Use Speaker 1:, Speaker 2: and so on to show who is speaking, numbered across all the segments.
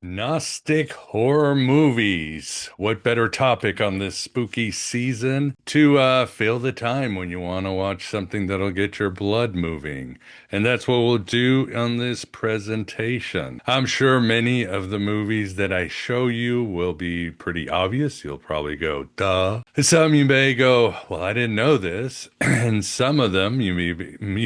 Speaker 1: Gnostic horror movies. What better topic on this spooky season to fill the time when you want to watch something that'll get your blood moving? And that's what we'll do on this presentation. I'm sure many of the movies that I show you will be pretty obvious. You'll probably go, duh. Some you may go, well, I didn't know this. And some of them you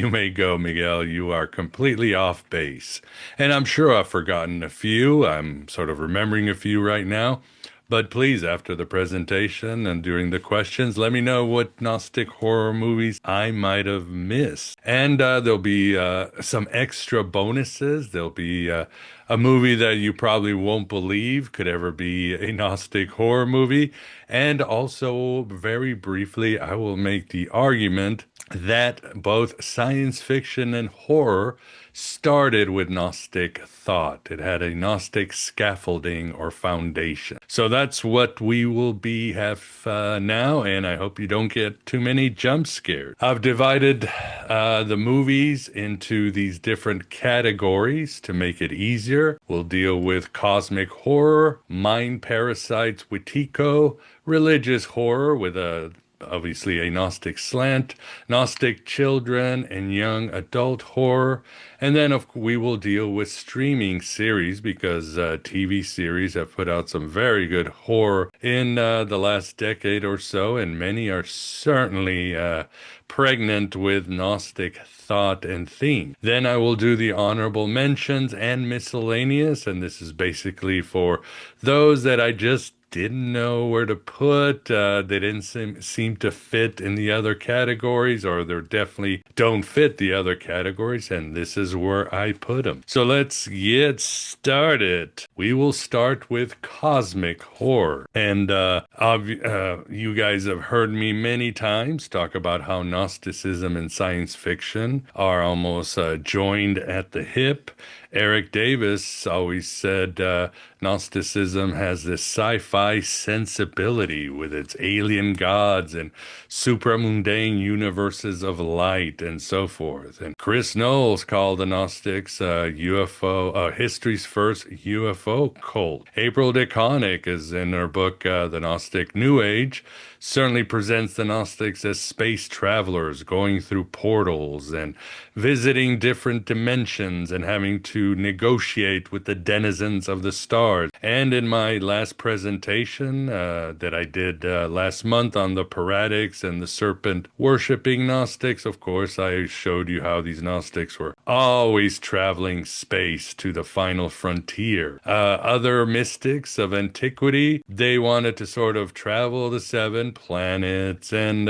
Speaker 1: may go, Miguel, you are completely off base. And I'm sure I've forgotten a few. I'm sort of remembering a few right now. But please, after the presentation and during the questions, let me know what Gnostic horror movies I might have missed. And there'll be some extra bonuses. There'll be a movie that you probably won't believe could ever be a Gnostic horror movie. And also, very briefly, I will make the argument that both science fiction and horror started with Gnostic thought. It had a Gnostic scaffolding or foundation. So that's what we will have now, and I hope you don't get too many jump scares. I've divided the movies into these different categories to make it easier. We'll deal with cosmic horror, mind parasites, Wetiko, religious horror with obviously a Gnostic slant, Gnostic children and young adult horror, and then we will deal with streaming series because TV series have put out some very good horror in the last decade or so, and many are certainly pregnant with Gnostic thought and theme. Then I will do the honorable mentions and miscellaneous, and this is basically for those that I just didn't know where to put. They didn't seem to fit in the other categories, or they definitely don't fit the other categories, and this is where I put them. So let's get started. We will start with cosmic horror. And you guys have heard me many times talk about how Gnosticism and science fiction are almost joined at the hip. Eric Davis always said Gnosticism has this sci-fi sensibility with its alien gods and supramundane universes of light and so forth. And Chris Knowles called the Gnostics history's first UFO cult. April DeConnick is in her book, The Gnostic New Age, certainly presents the Gnostics as space travelers going through portals and visiting different dimensions and having to negotiate with the denizens of the stars. And in my last presentation that I did last month on the paratics and the serpent worshipping Gnostics, of course, I showed you how these Gnostics were always traveling space to the final frontier. Other mystics of antiquity, they wanted to sort of travel the seven planets and,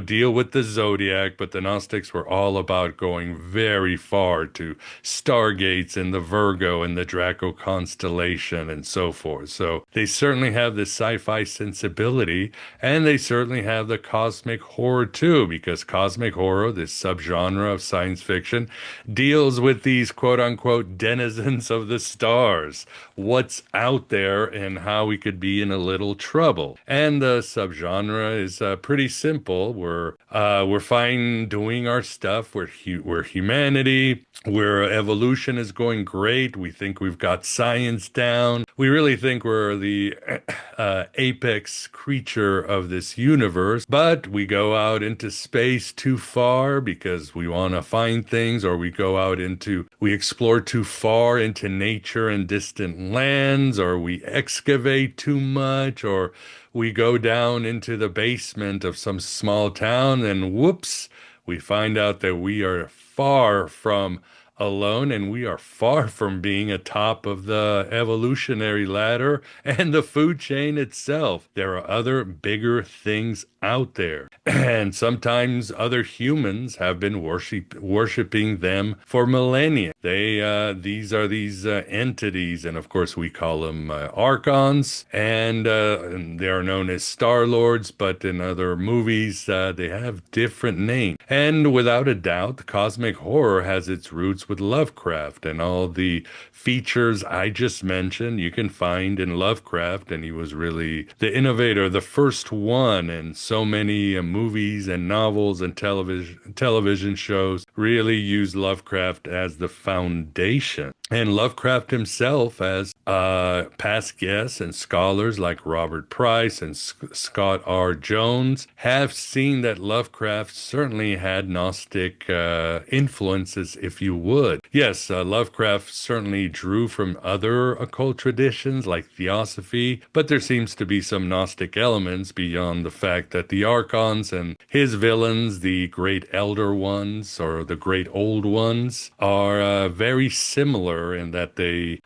Speaker 1: deal with the zodiac, but the Gnostics were all about going very far to stargates in the Virgo and the Draco constellation and so forth. So they certainly have this sci-fi sensibility, and they certainly have the cosmic horror too, because cosmic horror, this subgenre of science fiction, deals with these quote-unquote denizens of the stars, what's out there and how we could be in a little trouble. And the subgenre is pretty simple. We're fine doing our stuff. We're humanity. Evolution is going great. We think we've got science down. We really think we're the apex creature of this universe, but we go out into space too far because we want to find things, or we explore too far into nature and distant lands, or we excavate too much, or we go down into the basement of some small town and whoops, we find out that we are far from alone, and we are far from being atop of the evolutionary ladder and the food chain itself. There are other bigger things out there, and sometimes other humans have been worshiping them for millennia. These are entities, and of course we call them archons, and they are known as Star Lords, but in other movies they have different names. And without a doubt, cosmic horror has its roots with Lovecraft, and all the features I just mentioned you can find in Lovecraft, and he was really the innovator, the first one, and so many movies and novels and television shows really use Lovecraft as the foundation. And Lovecraft himself, as past guests and scholars like Robert Price and Scott R. Jones, have seen that Lovecraft certainly had Gnostic influences, if you would. Yes, Lovecraft certainly drew from other occult traditions like Theosophy, but there seems to be some Gnostic elements beyond the fact that the Archons and his villains, the Great Elder Ones or the Great Old Ones, are very similar in that they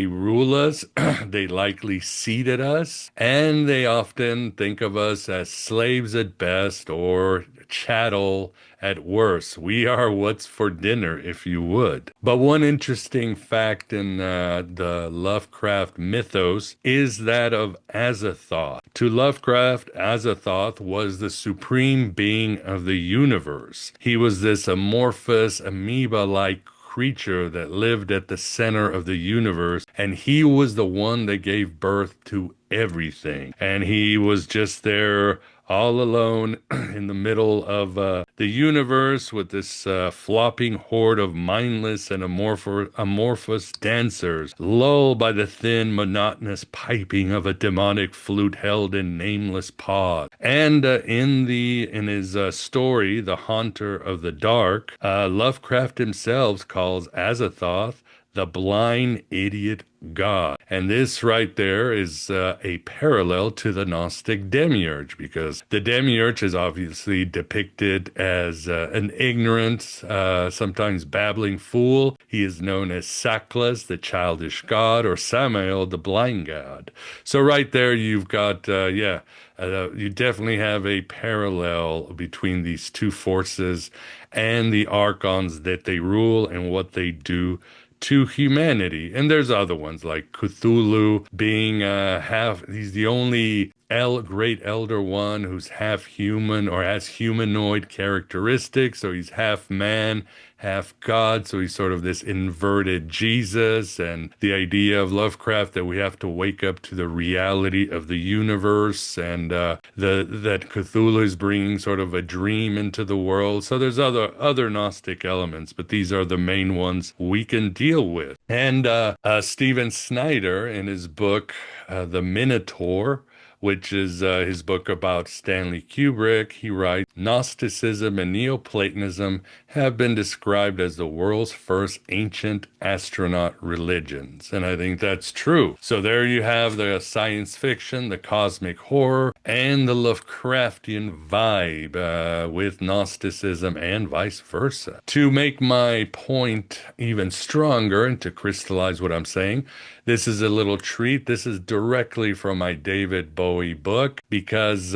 Speaker 1: rule us, they likely seated us, and they often think of us as slaves at best or chattel at worst. We are what's for dinner, if you would. But one interesting fact in the Lovecraft mythos is that of Azathoth. To Lovecraft, Azathoth was the supreme being of the universe. He was this amorphous, amoeba-like creature that lived at the center of the universe, and he was the one that gave birth to everything. And he was just there all alone in the middle of the universe with this flopping horde of mindless and amorphous dancers, lulled by the thin, monotonous piping of a demonic flute held in nameless paws. And in his story, The Haunter of the Dark, Lovecraft himself calls Azathoth the blind idiot God. And this right there is a parallel to the Gnostic demiurge, because the demiurge is obviously depicted as an ignorant, sometimes babbling fool. He is known as Saklas, the childish god, or Samael, the blind god. So right there you've got, you definitely have a parallel between these two forces and the archons that they rule and what they do to humanity. And there's other ones like Cthulhu being he's the only great elder one who's half human or has humanoid characteristics, so he's half man, half God, so he's sort of this inverted Jesus. And the idea of Lovecraft that we have to wake up to the reality of the universe, and that Cthulhu is bringing sort of a dream into the world. So there's other Gnostic elements, but these are the main ones we can deal with. And Stephen Snyder, in his book The Minotaur, which is his book about Stanley Kubrick, he writes, Gnosticism and Neoplatonism have been described as the world's first ancient astronaut religions. And I think that's true. So there you have the science fiction, the cosmic horror, and the Lovecraftian vibe with Gnosticism and vice versa. To make my point even stronger and to crystallize what I'm saying, this is a little treat. This is directly from my David Bowie book, because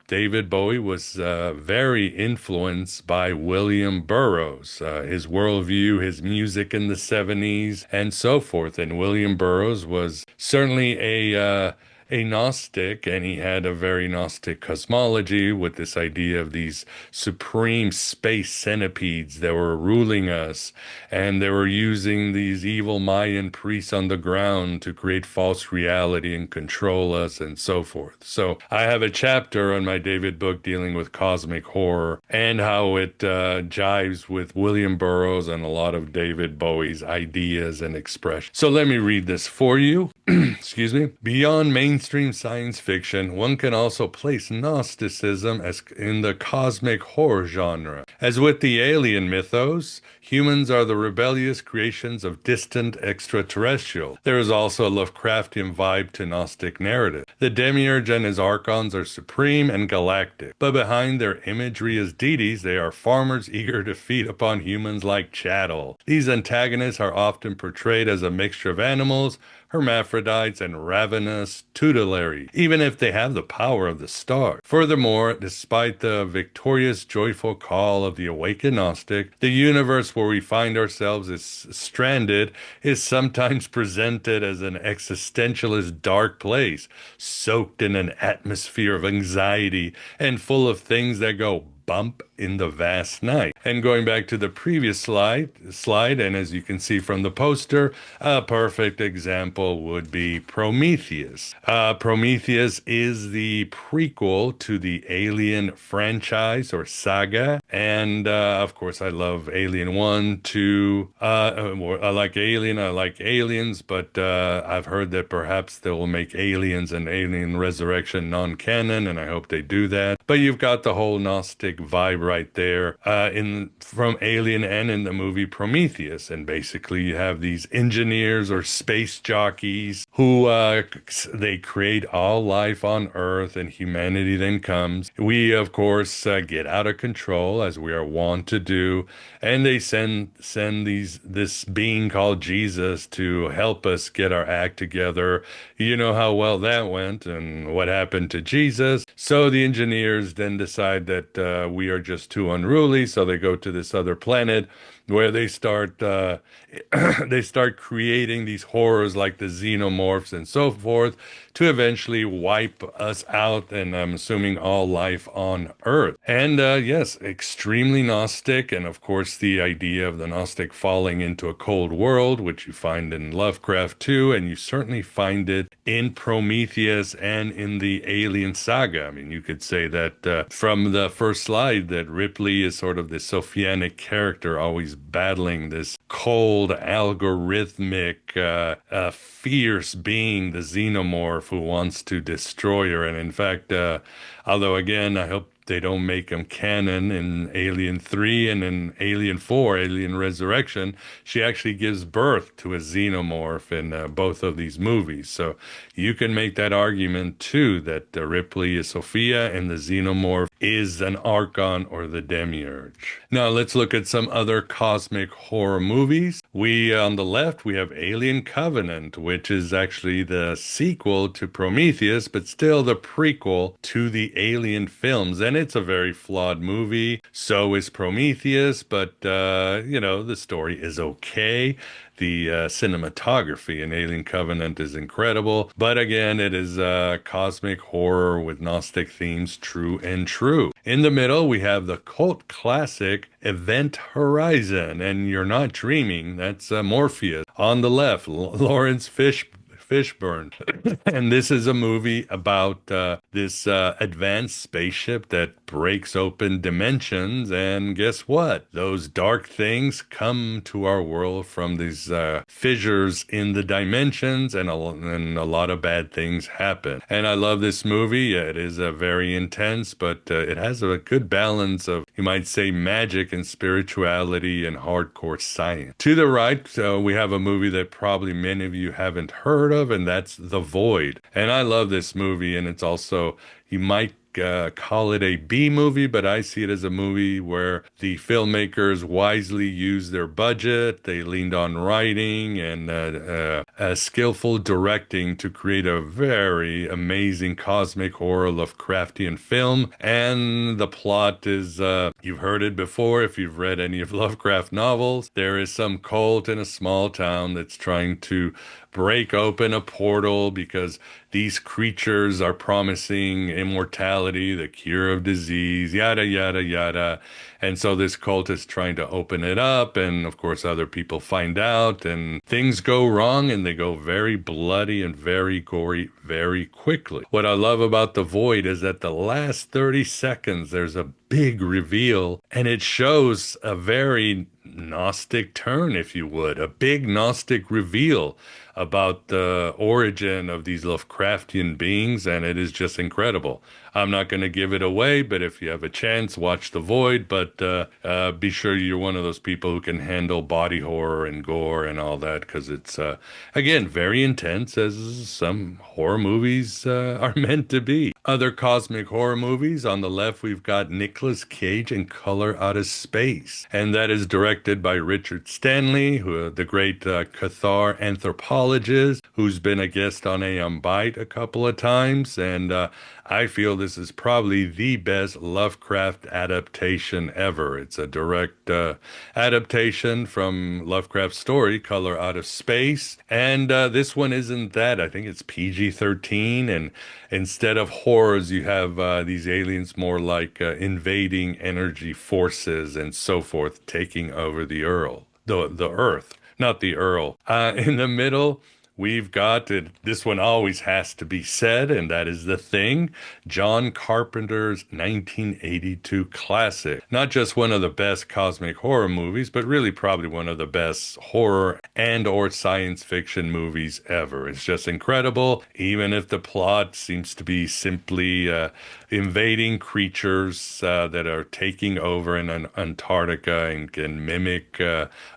Speaker 1: David Bowie was very influenced by William Burroughs, his worldview, his music in the 70s, and so forth. And William Burroughs was certainly a Gnostic, and he had a very Gnostic cosmology with this idea of these supreme space centipedes that were ruling us, and they were using these evil Mayan priests on the ground to create false reality and control us and so forth. So I have a chapter on my David book dealing with cosmic horror and how it jives with William Burroughs and a lot of David Bowie's ideas and expressions. So let me read this for you. excuse me, beyond mainstream science fiction, one can also place Gnosticism as in the cosmic horror genre. As with the alien mythos, humans are the rebellious creations of distant extraterrestrials. There is also a Lovecraftian vibe to Gnostic narrative. The demiurge and his archons are supreme and galactic, but behind their imagery as deities, they are farmers eager to feed upon humans like chattel. These antagonists are often portrayed as a mixture of animals, hermaphrodites, and ravenous tutelary, even if they have the power of the star. Furthermore, despite the victorious, joyful call of the awakened Gnostic, the universe where we find ourselves is stranded is sometimes presented as an existentialist dark place, soaked in an atmosphere of anxiety and full of things that go bump in the vast night. And going back to the previous slide, and as you can see from the poster, a perfect example would be Prometheus. Prometheus is the prequel to the Alien franchise or saga, and of course I love Alien 1, 2, I like Alien, I like Aliens, but I've heard that perhaps they will make Aliens and Alien Resurrection non-canon, and I hope they do that. But you've got the whole Gnostic vibe right there in from Alien and in the movie Prometheus. And basically you have these engineers or space jockeys who they create all life on Earth, and humanity then comes. We of course get out of control, as we are wont to do, and they send this being called Jesus to help us get our act together. You know how well that went and what happened to Jesus. So the engineers then decide that we are just too unruly, so they go to this other planet where they start they start creating these horrors like the xenomorphs and so forth to eventually wipe us out, and I'm assuming all life on Earth. And yes, extremely Gnostic, and of course the idea of the Gnostic falling into a cold world, which you find in Lovecraft too, and you certainly find it in Prometheus and in the Alien saga. I mean, you could say that from the first slide that Ripley is sort of the Sophianic character, always battling this cold, algorithmic, fierce being, the xenomorph who wants to destroy her. And in fact, although again, I hope they don't make him canon in Alien 3 and in Alien 4, Alien Resurrection, she actually gives birth to a xenomorph in both of these movies. So you can make that argument too, that Ripley is Sophia and the xenomorph is an Archon or the Demiurge. Now let's look at some other cosmic horror movies. On the left, we have Alien Covenant, which is actually the sequel to Prometheus, but still the prequel to the Alien films. And it's a very flawed movie. So is Prometheus, but, the story is okay. The cinematography in Alien Covenant is incredible. But again, it is cosmic horror with Gnostic themes, true and true. In the middle, we have the cult classic Event Horizon. And you're not dreaming. That's Morpheus. On the left, Lawrence Fishburne. And this is a movie about this advanced spaceship that breaks open dimensions. And guess what? Those dark things come to our world from these fissures in the dimensions, and a lot of bad things happen. And I love this movie. It is very intense, but it has a good balance of, you might say, magic and spirituality and hardcore science. To the right, we have a movie that probably many of you haven't heard of, and that's The Void. And I love this movie, and it's also, you might call it a B movie, but I see it as a movie where the filmmakers wisely used their budget. They leaned on writing and skillful directing to create a very amazing cosmic horror Lovecraftian film. And the plot is, you've heard it before if you've read any of Lovecraft novels. There is some cult in a small town that's trying to break open a portal because these creatures are promising immortality, the cure of disease, yada, yada, yada. And so this cult is trying to open it up. And of course, other people find out and things go wrong, and they go very bloody and very gory very quickly. What I love about The Void is that the last 30 seconds, there's a big reveal, and it shows a very Gnostic turn, if you would, a big Gnostic reveal about the origin of these Lovecraftian beings, and it is just incredible. I'm not going to give it away, but if you have a chance, watch The Void. But be sure you're one of those people who can handle body horror and gore and all that, because it's, again, very intense, as some horror movies are meant to be. Other cosmic horror movies, on the left, we've got Nicolas Cage in Color Out of Space, and that is directed by Richard Stanley, who the great Cathar anthropologist, who's been a guest on Aeon Byte a couple of times, and I feel this is probably the best Lovecraft adaptation ever. It's a direct adaptation from Lovecraft's story, Color Out of Space. And this one isn't that. I think it's PG-13. And instead of horrors, you have these aliens more like invading energy forces and so forth, taking over the Earth, not the Earl. In the middle, we've got it. This one always has to be said, and that is The Thing, John Carpenter's 1982 classic. Not just one of the best cosmic horror movies, but really probably one of the best horror and or science fiction movies ever. It's just incredible, even if the plot seems to be simply invading creatures that are taking over in Antarctica and can mimic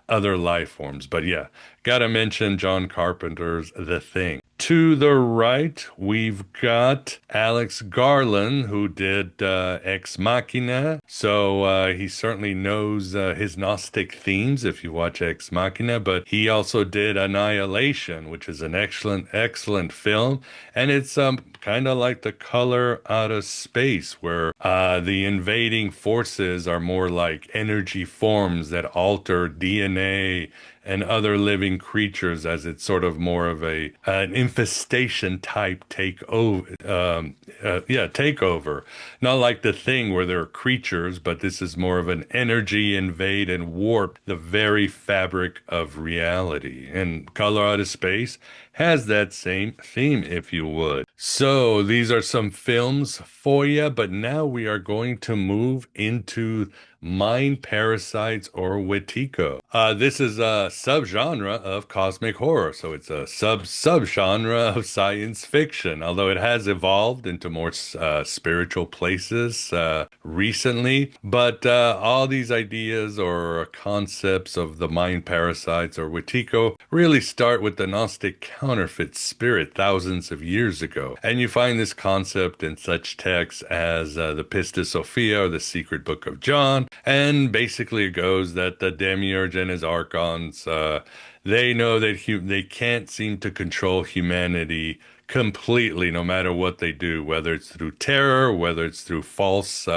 Speaker 1: other life forms. But yeah, gotta mention John Carpenter's The Thing. To the right, we've got Alex Garland, who did Ex Machina. So he certainly knows his Gnostic themes if you watch Ex Machina, but he also did Annihilation, which is an excellent, excellent film. And it's kind of like The Color Out of Space, where the invading forces are more like energy forms that alter DNA and other living creatures, as it's sort of more of an infestation type takeover. Not like The Thing where there are creatures, but this is more of an energy invade and warp the very fabric of reality. And Color Out of Space has that same theme, if you would. So these are some films for you, but now we are going to move into mind parasites or Wetiko. This is a subgenre of cosmic horror, so it's a subgenre of science fiction, although it has evolved into more spiritual places recently. But all these ideas or concepts of the mind parasites or Wetiko really start with the Gnostic counterfeit spirit thousands of years ago. And you find this concept in such texts as the Pistis Sophia or the Secret Book of John. And basically it goes that the demiurge and his archons, they know that they can't seem to control humanity completely, no matter what they do, whether it's through terror, whether it's through false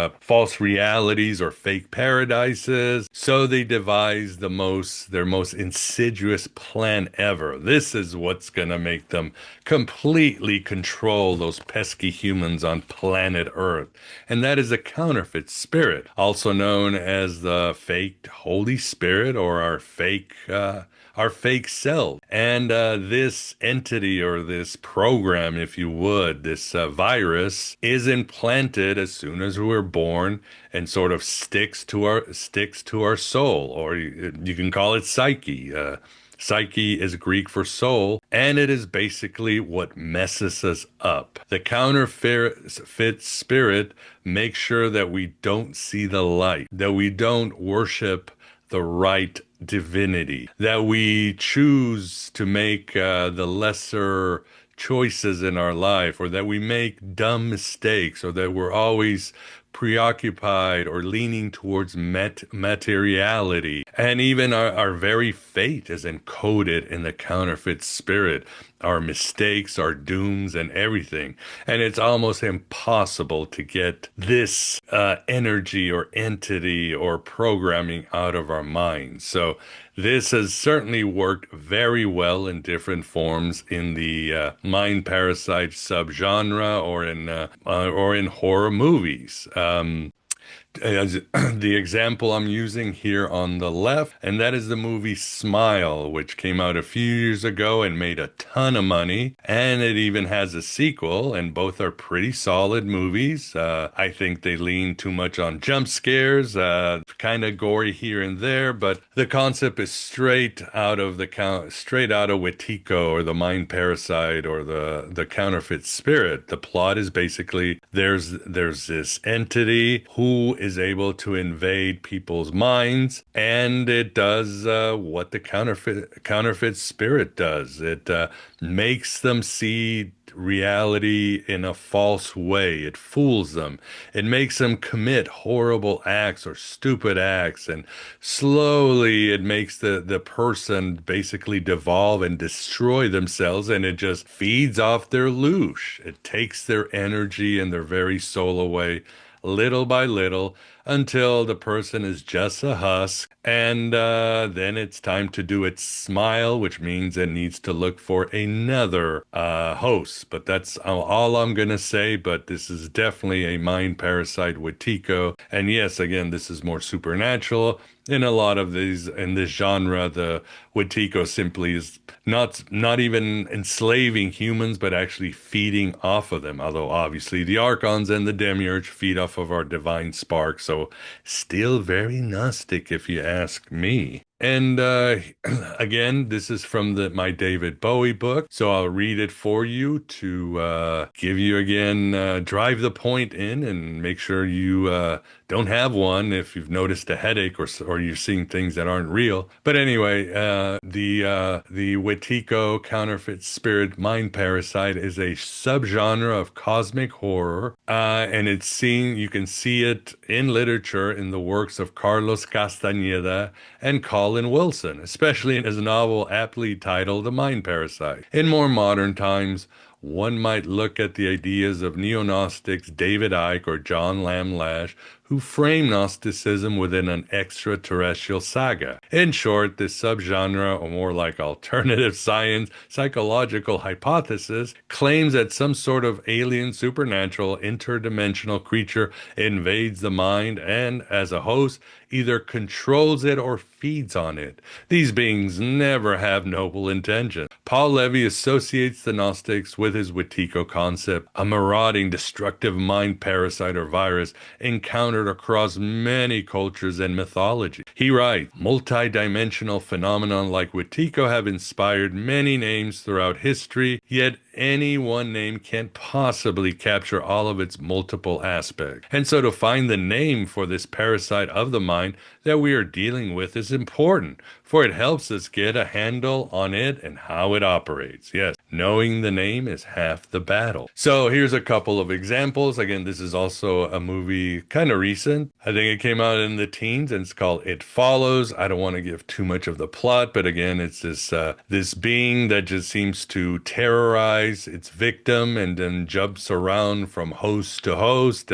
Speaker 1: realities or fake paradises. So they devise their most insidious plan ever. This is what's going to make them completely control those pesky humans on planet Earth. And that is a counterfeit spirit, also known as the fake Holy Spirit or our fake self. And this entity or this program, if you would, this virus is implanted as soon as we're born and sort of sticks to our soul, or you can call it psyche. Psyche is Greek for soul, and it is basically what messes us up. The counterfeit spirit makes sure that we don't see the light, that we don't worship the right divinity, that we choose to make the lesser choices in our life, or that we make dumb mistakes, or that we're always preoccupied or leaning towards materiality. And even our very fate is encoded in the counterfeit spirit, our mistakes, our dooms, and everything. And it's almost impossible to get this energy or entity or programming out of our minds. So this has certainly worked very well in different forms in the mind parasite subgenre or in horror movies. as the example I'm using here on the left, and that is the movie Smile, which came out a few years ago and made a ton of money. And it even has a sequel, and both are pretty solid movies. I think they lean too much on jump scares, kind of gory here and there, but the concept is straight out of Wetiko or the mind parasite or the counterfeit spirit. The plot is basically there's this entity who is able to invade people's minds, and it does what the counterfeit spirit does. It makes them see reality in a false way. It fools them. It makes them commit horrible acts or stupid acts, and slowly it makes the person basically devolve and destroy themselves, and it just feeds off their loosh. It takes their energy and their very soul away little by little until the person is just a husk. And then it's time to do its smile, which means it needs to look for another host. But that's all I'm going to say. But this is definitely a mind parasite with Tico. And yes, again, this is more supernatural. In a lot of these, in this genre, the Wetiko simply is not even enslaving humans, but actually feeding off of them. Although obviously the Archons and the Demiurge feed off of our divine spark, so still very Gnostic if you ask me. And again, this is from my David Bowie book, so I'll read it for you to give you again, drive the point in and make sure you don't have one if you've noticed a headache or you're seeing things that aren't real. But anyway, the Wetiko counterfeit spirit mind parasite is a subgenre of cosmic horror, and you can see it in literature in the works of Carlos Castañeda and Colin Wilson, especially in his novel aptly titled The Mind Parasite. In more modern times, one might look at the ideas of neo-Gnostics David Icke or John Lamb Lash, who frame Gnosticism within an extraterrestrial saga. In short, this subgenre, or more like alternative science, psychological hypothesis, claims that some sort of alien, supernatural, interdimensional creature invades the mind and, as a host, either controls it or feeds on it. These beings never have noble intentions. Paul Levy associates the Gnostics with his Wetiko concept, a marauding, destructive mind parasite or virus encountered across many cultures and mythology. He writes, multi-dimensional phenomenon like Wetiko have inspired many names throughout history, yet any one name can't possibly capture all of its multiple aspects. And so to find the name for this parasite of the mind that we are dealing with is important, for it helps us get a handle on it and how it operates. Yes, knowing the name is half the battle. So here's a couple of examples. Again, this is also a movie kind of recent. I think it came out in the teens, and it's called It Follows. I don't want to give too much of the plot, but again, it's this being that just seems to terrorize its victim and then jumps around from host to host.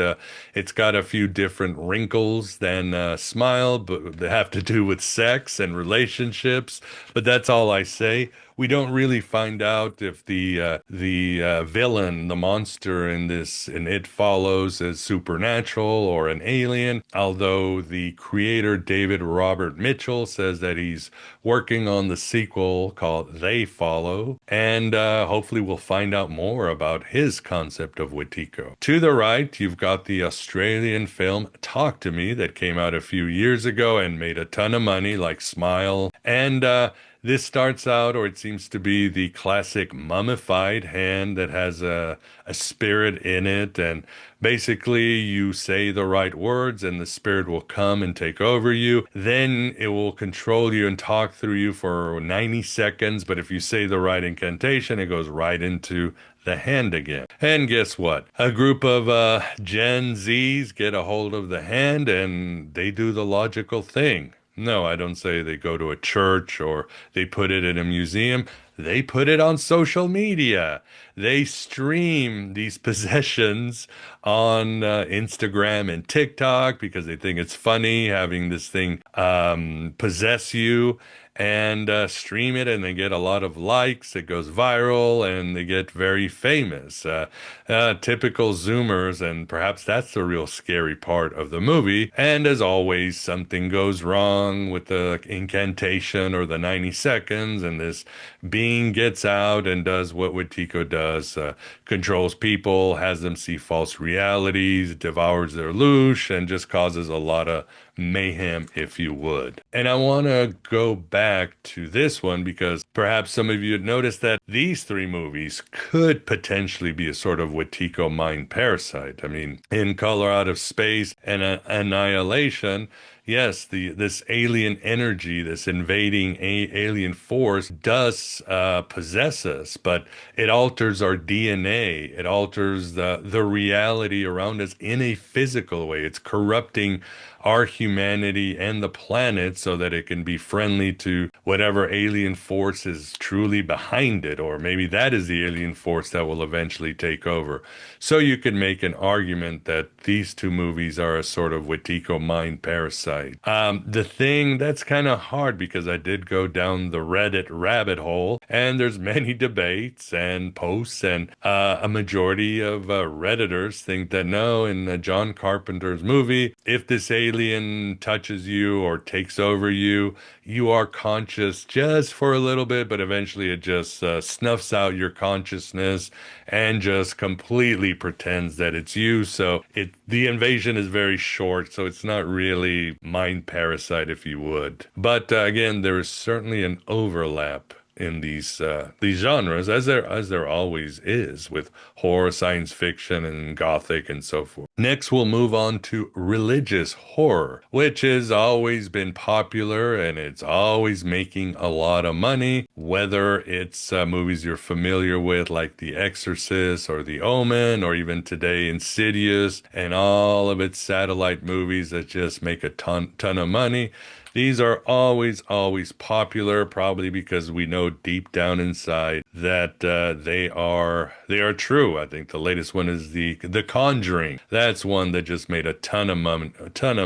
Speaker 1: It's got a few different wrinkles than Smile, but they have to do with sex and relationships. But that's all I say. We don't really find out if the villain, the monster in It Follows, is supernatural or an alien. Although the creator David Robert Mitchell says that he's working on the sequel called They Follow, and hopefully we'll find out more about his concept of Wetiko. To the right, you've got the Australian film Talk to Me that came out a few years ago and made a ton of money, like Smile, and this starts out, or it seems to be, the classic mummified hand that has a spirit in it. And basically, you say the right words and the spirit will come and take over you. Then it will control you and talk through you for 90 seconds. But if you say the right incantation, it goes right into the hand again. And guess what? A group of Gen Zs get a hold of the hand and they do the logical thing. No, I don't say they go to a church or they put it in a museum. They put it on social media. They stream these possessions on Instagram and TikTok because they think it's funny having this thing possess you. and stream it, and they get a lot of likes. It goes viral, and they get very famous. Typical Zoomers, and perhaps that's the real scary part of the movie. And as always, something goes wrong with the incantation or the 90 seconds, and this being gets out and does what Wetiko does, controls people, has them see false realities, devours their loosh, and just causes a lot of mayhem, if you would. And I want to go back to this one because perhaps some of you had noticed that these three movies could potentially be a sort of Wetiko mind parasite. I mean, in Color Out of Space and Annihilation, yes, this alien energy, this invading alien force does possess us, but it alters our DNA. It alters the reality around us in a physical way. It's corrupting our humanity and the planet so that it can be friendly to whatever alien force is truly behind it, or maybe that is the alien force that will eventually take over. So you could make an argument that these two movies are a sort of Wetiko mind parasite. The thing that's kind of hard because I did go down the Reddit rabbit hole, and there's many debates and posts, and a majority of Redditors think that no, in John Carpenter's movie, if this alien touches you or takes over you, you are conscious just for a little bit, but eventually it just snuffs out your consciousness and just completely pretends that it's you. So the invasion is very short, so it's not really mind parasite, if you would. But again, there is certainly an overlap in these genres, as there always is with horror, science fiction, and gothic and so forth. Next, we'll move on to religious horror, which has always been popular and it's always making a lot of money, whether it's movies you're familiar with like The Exorcist or The Omen, or even today Insidious and all of its satellite movies that just make a ton of money. These are always popular, probably because we know deep down inside that they are true. I think the latest one is the Conjuring. That's one that just made a ton of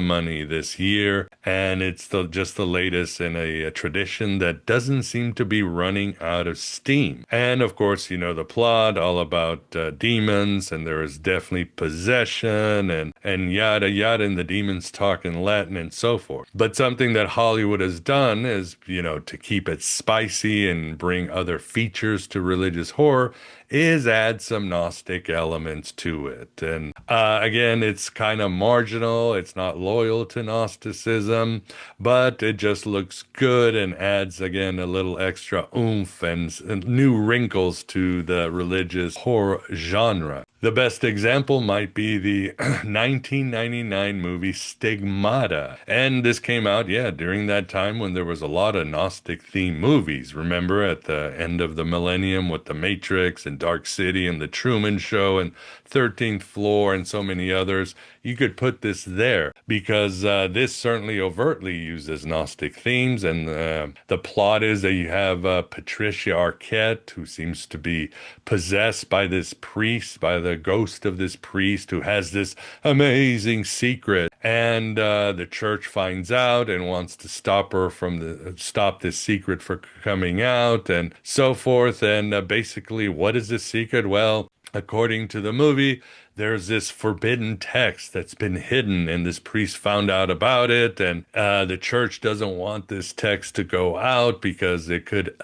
Speaker 1: money this year, and it's just the latest in a tradition that doesn't seem to be running out of steam. And of course, you know the plot, all about demons, and there is definitely possession and yada yada, and the demons talk in Latin and so forth. But something that Hollywood has done is, you know, to keep it spicy and bring other features to religious horror, is add some Gnostic elements to it. And again, it's kind of marginal. It's not loyal to Gnosticism, but it just looks good and adds, again, a little extra oomph and new wrinkles to the religious horror genre. The best example might be the 1999 movie Stigmata. And this came out, yeah, during that time when there was a lot of Gnostic-themed movies. Remember at the end of the millennium with The Matrix and Dark City and The Truman Show and 13th Floor and so many others? You could put this there because this certainly overtly uses Gnostic themes. And the plot is that you have Patricia Arquette, who seems to be possessed by this priest, by the ghost of this priest who has this amazing secret. And the church finds out and wants to stop her from stop this secret from coming out and so forth. And basically, what is this secret? Well, according to the movie, there's this forbidden text that's been hidden, and this priest found out about it, and the church doesn't want this text to go out because it could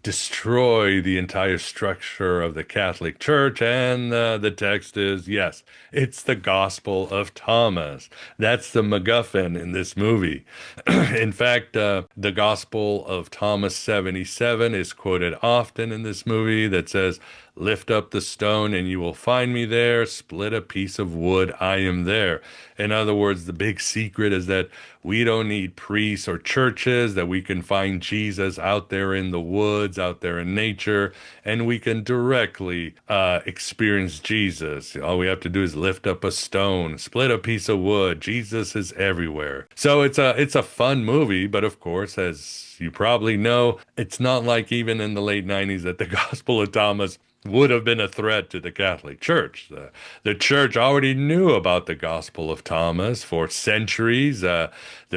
Speaker 1: destroy the entire structure of the Catholic Church. And the text is, yes, it's the Gospel of Thomas. That's the MacGuffin in this movie. In fact, the Gospel of Thomas 77 is quoted often in this movie that says, "Lift up the stone and you will find me there. Split a piece of wood, I am there." In other words, the big secret is that we don't need priests or churches, that we can find Jesus out there in the woods, out there in nature, and we can directly experience Jesus. All we have to do is lift up a stone, split a piece of wood. Jesus is everywhere. So it's a fun movie, but of course, as you probably know, it's not like even in the late 90s that the Gospel of Thomas would have been a threat to the Catholic Church. The Church already knew about the Gospel of Thomas for centuries. The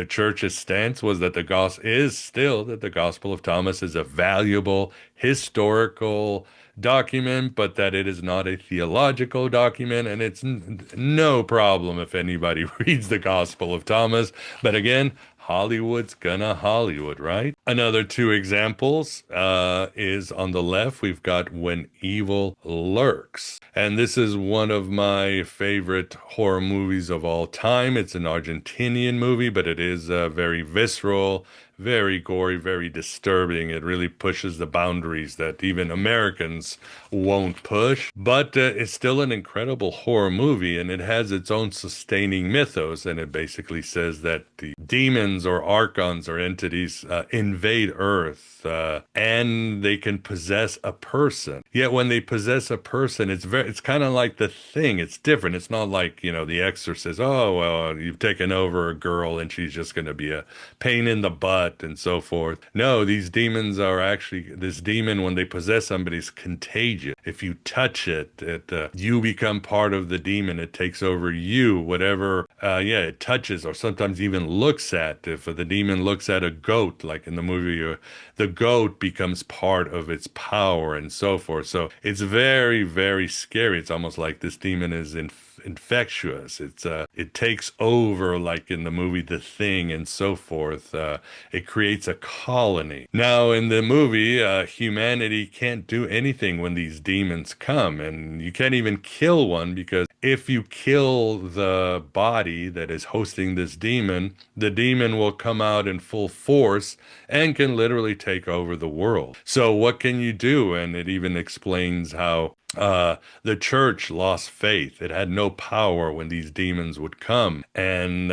Speaker 1: Church's stance was that the gospel is still that the Gospel of Thomas is a valuable historical document, but that it is not a theological document, and it's no problem if anybody reads the Gospel of Thomas. But again, Hollywood's gonna Hollywood, right? Another two examples is on the left, we've got When Evil Lurks. And this is one of my favorite horror movies of all time. It's an Argentinian movie, but it is very visceral, very gory, very disturbing. It really pushes the boundaries that even Americans won't push. But it's still an incredible horror movie, and it has its own sustaining mythos. And it basically says that the demons or archons or entities invade Earth, and they can possess a person. Yet when they possess a person, it's kind of like The Thing. It's different. It's not like, The Exorcist. Oh, well, you've taken over a girl and she's just going to be a pain in the butt and so forth. No, these demons are actually, this demon, when they possess somebody, is contagious. If you touch it, you become part of the demon. It takes over you, whatever, it touches or sometimes even looks at. If the demon looks at a goat, like in the movie, the goat becomes part of its power and so forth. So it's very, very scary. It's almost like this demon is infectious. It takes over, like in the movie The Thing and so forth. It creates a colony. Now in the movie, humanity can't do anything when these demons come, and you can't even kill one, because if you kill the body that is hosting this demon, the demon will come out in full force and can literally take over the world. So what can you do? And it even explains how the church lost faith. It had no power when these demons would come. And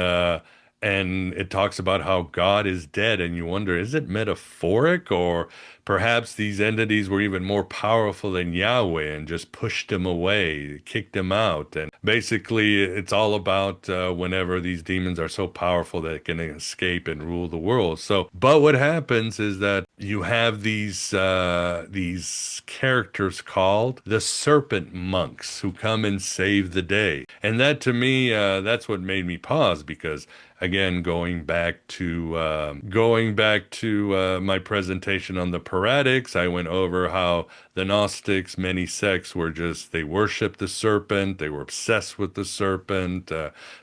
Speaker 1: it talks about how God is dead, and you wonder, is it metaphoric, or perhaps these entities were even more powerful than Yahweh and just pushed him away, kicked him out? And basically, it's all about whenever these demons are so powerful that it can escape and rule the world. So, but what happens is that you have these characters called the serpent monks who come and save the day. And that, to me, that's what made me pause, because again, going back to my presentation on the paratics, I went over how the Gnostics, many sects, they worshiped the serpent, they were obsessed with the serpent,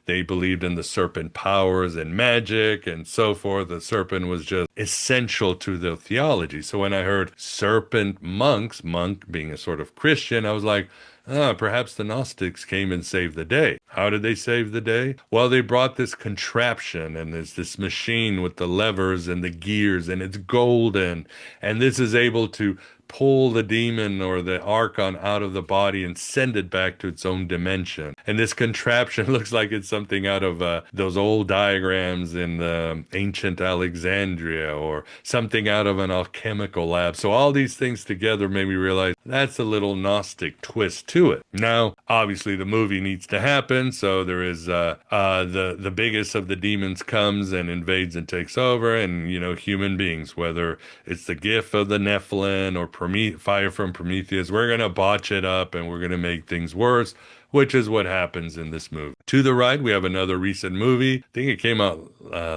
Speaker 1: they believed in the serpent powers and magic and so forth. The serpent was just essential to their theology. So when I heard serpent monks, monk being a sort of Christian, I was like, perhaps the Gnostics came and saved the day. How did they save the day? Well, they brought this contraption, and there's this machine with the levers and the gears, and it's golden. And this is able to pull the demon or the archon out of the body and send it back to its own dimension. And this contraption looks like it's something out of those old diagrams in ancient Alexandria, or something out of an alchemical lab. So all these things together made me realize that's a little Gnostic twist to it. Now, obviously, the movie needs to happen, so there is the biggest of the demons comes and invades and takes over, and human beings, whether it's the gift of the Nephilim or fire from Prometheus, we're gonna botch it up and we're gonna make things worse, which is what happens in this movie. To the right, we have another recent movie. I think it came out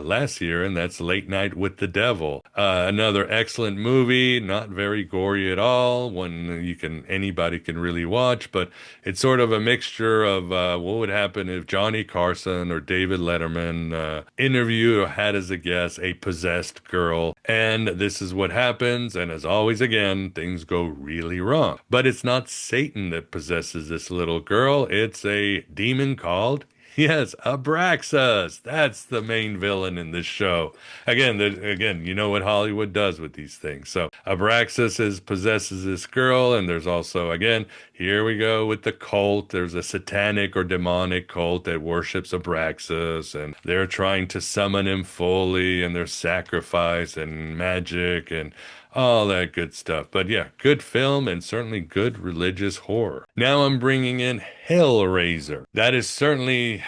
Speaker 1: last year, and that's Late Night with the Devil. Another excellent movie, not very gory at all, one anybody can really watch, but it's sort of a mixture of what would happen if Johnny Carson or David Letterman interviewed or had as a guest a possessed girl. And this is what happens, and as always, again, things go really wrong. But it's not Satan that possesses this little girl. It's a demon called, yes, Abraxas. That's the main villain in this show. Again, you know what Hollywood does with these things. So Abraxas possesses this girl, and there's also, again, here we go with the cult. There's a satanic or demonic cult that worships Abraxas, and they're trying to summon him fully, and there's sacrifice and magic and all that good stuff. But yeah, good film and certainly good religious horror. Now I'm bringing in Hellraiser. That is certainly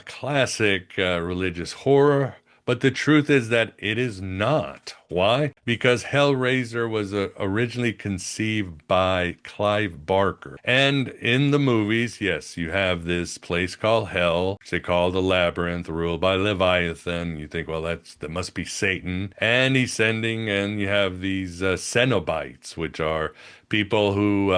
Speaker 1: classic religious horror, But the truth is that it is not. Why? Because Hellraiser was originally conceived by Clive Barker. And in the movies, yes, you have this place called Hell, which they call the Labyrinth, ruled by Leviathan. You think, well, that must be Satan. And he's sending, and you have these Cenobites, which are people who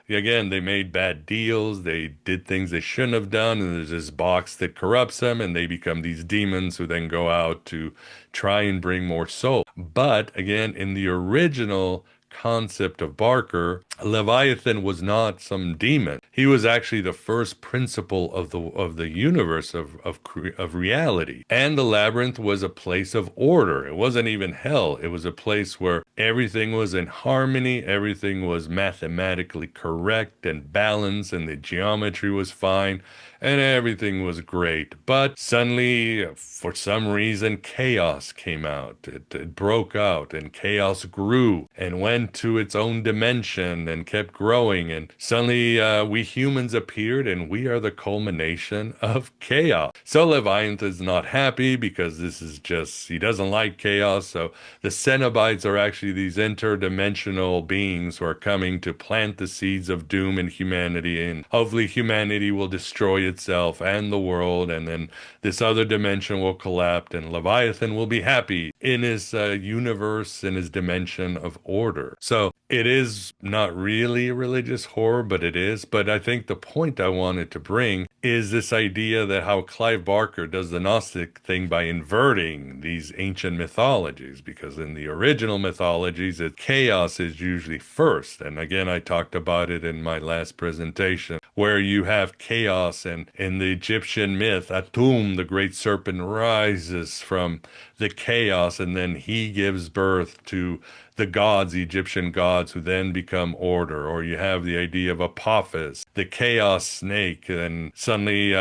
Speaker 1: again, they made bad deals. They did things they shouldn't have done. And there's this box that corrupts them, and they become these demons who then go out to try and bring more soul. But again, in the original concept of Barker, Leviathan was not some demon. He was actually the first principle of the universe of reality. And the labyrinth was a place of order. It wasn't even hell. It was a place where everything was in harmony, everything was mathematically correct and balanced, and the geometry was fine, and everything was great. But suddenly, for some reason, chaos came out. It broke out, and chaos grew and went to its own dimension and kept growing. And suddenly, we humans appeared, and we are the culmination of chaos. So Leviathan is not happy because this is just, he doesn't like chaos. So the Cenobites are actually these interdimensional beings who are coming to plant the seeds of doom in humanity, and hopefully humanity will destroy itself and the world, and then this other dimension will collapse, and Leviathan will be happy in his universe, in his dimension of order. So it is not really religious horror, but it is. But I think the point I wanted to bring is this idea that how Clive Barker does the Gnostic thing by inverting these ancient mythologies, because in the original mythologies, chaos is usually first. And again, I talked about it in my last presentation, where you have chaos, and in the Egyptian myth, Atum, the great serpent, rises from the chaos, and then he gives birth to the gods, the Egyptian gods, who then become order. Or you have the idea of Apophis, the chaos snake, and suddenly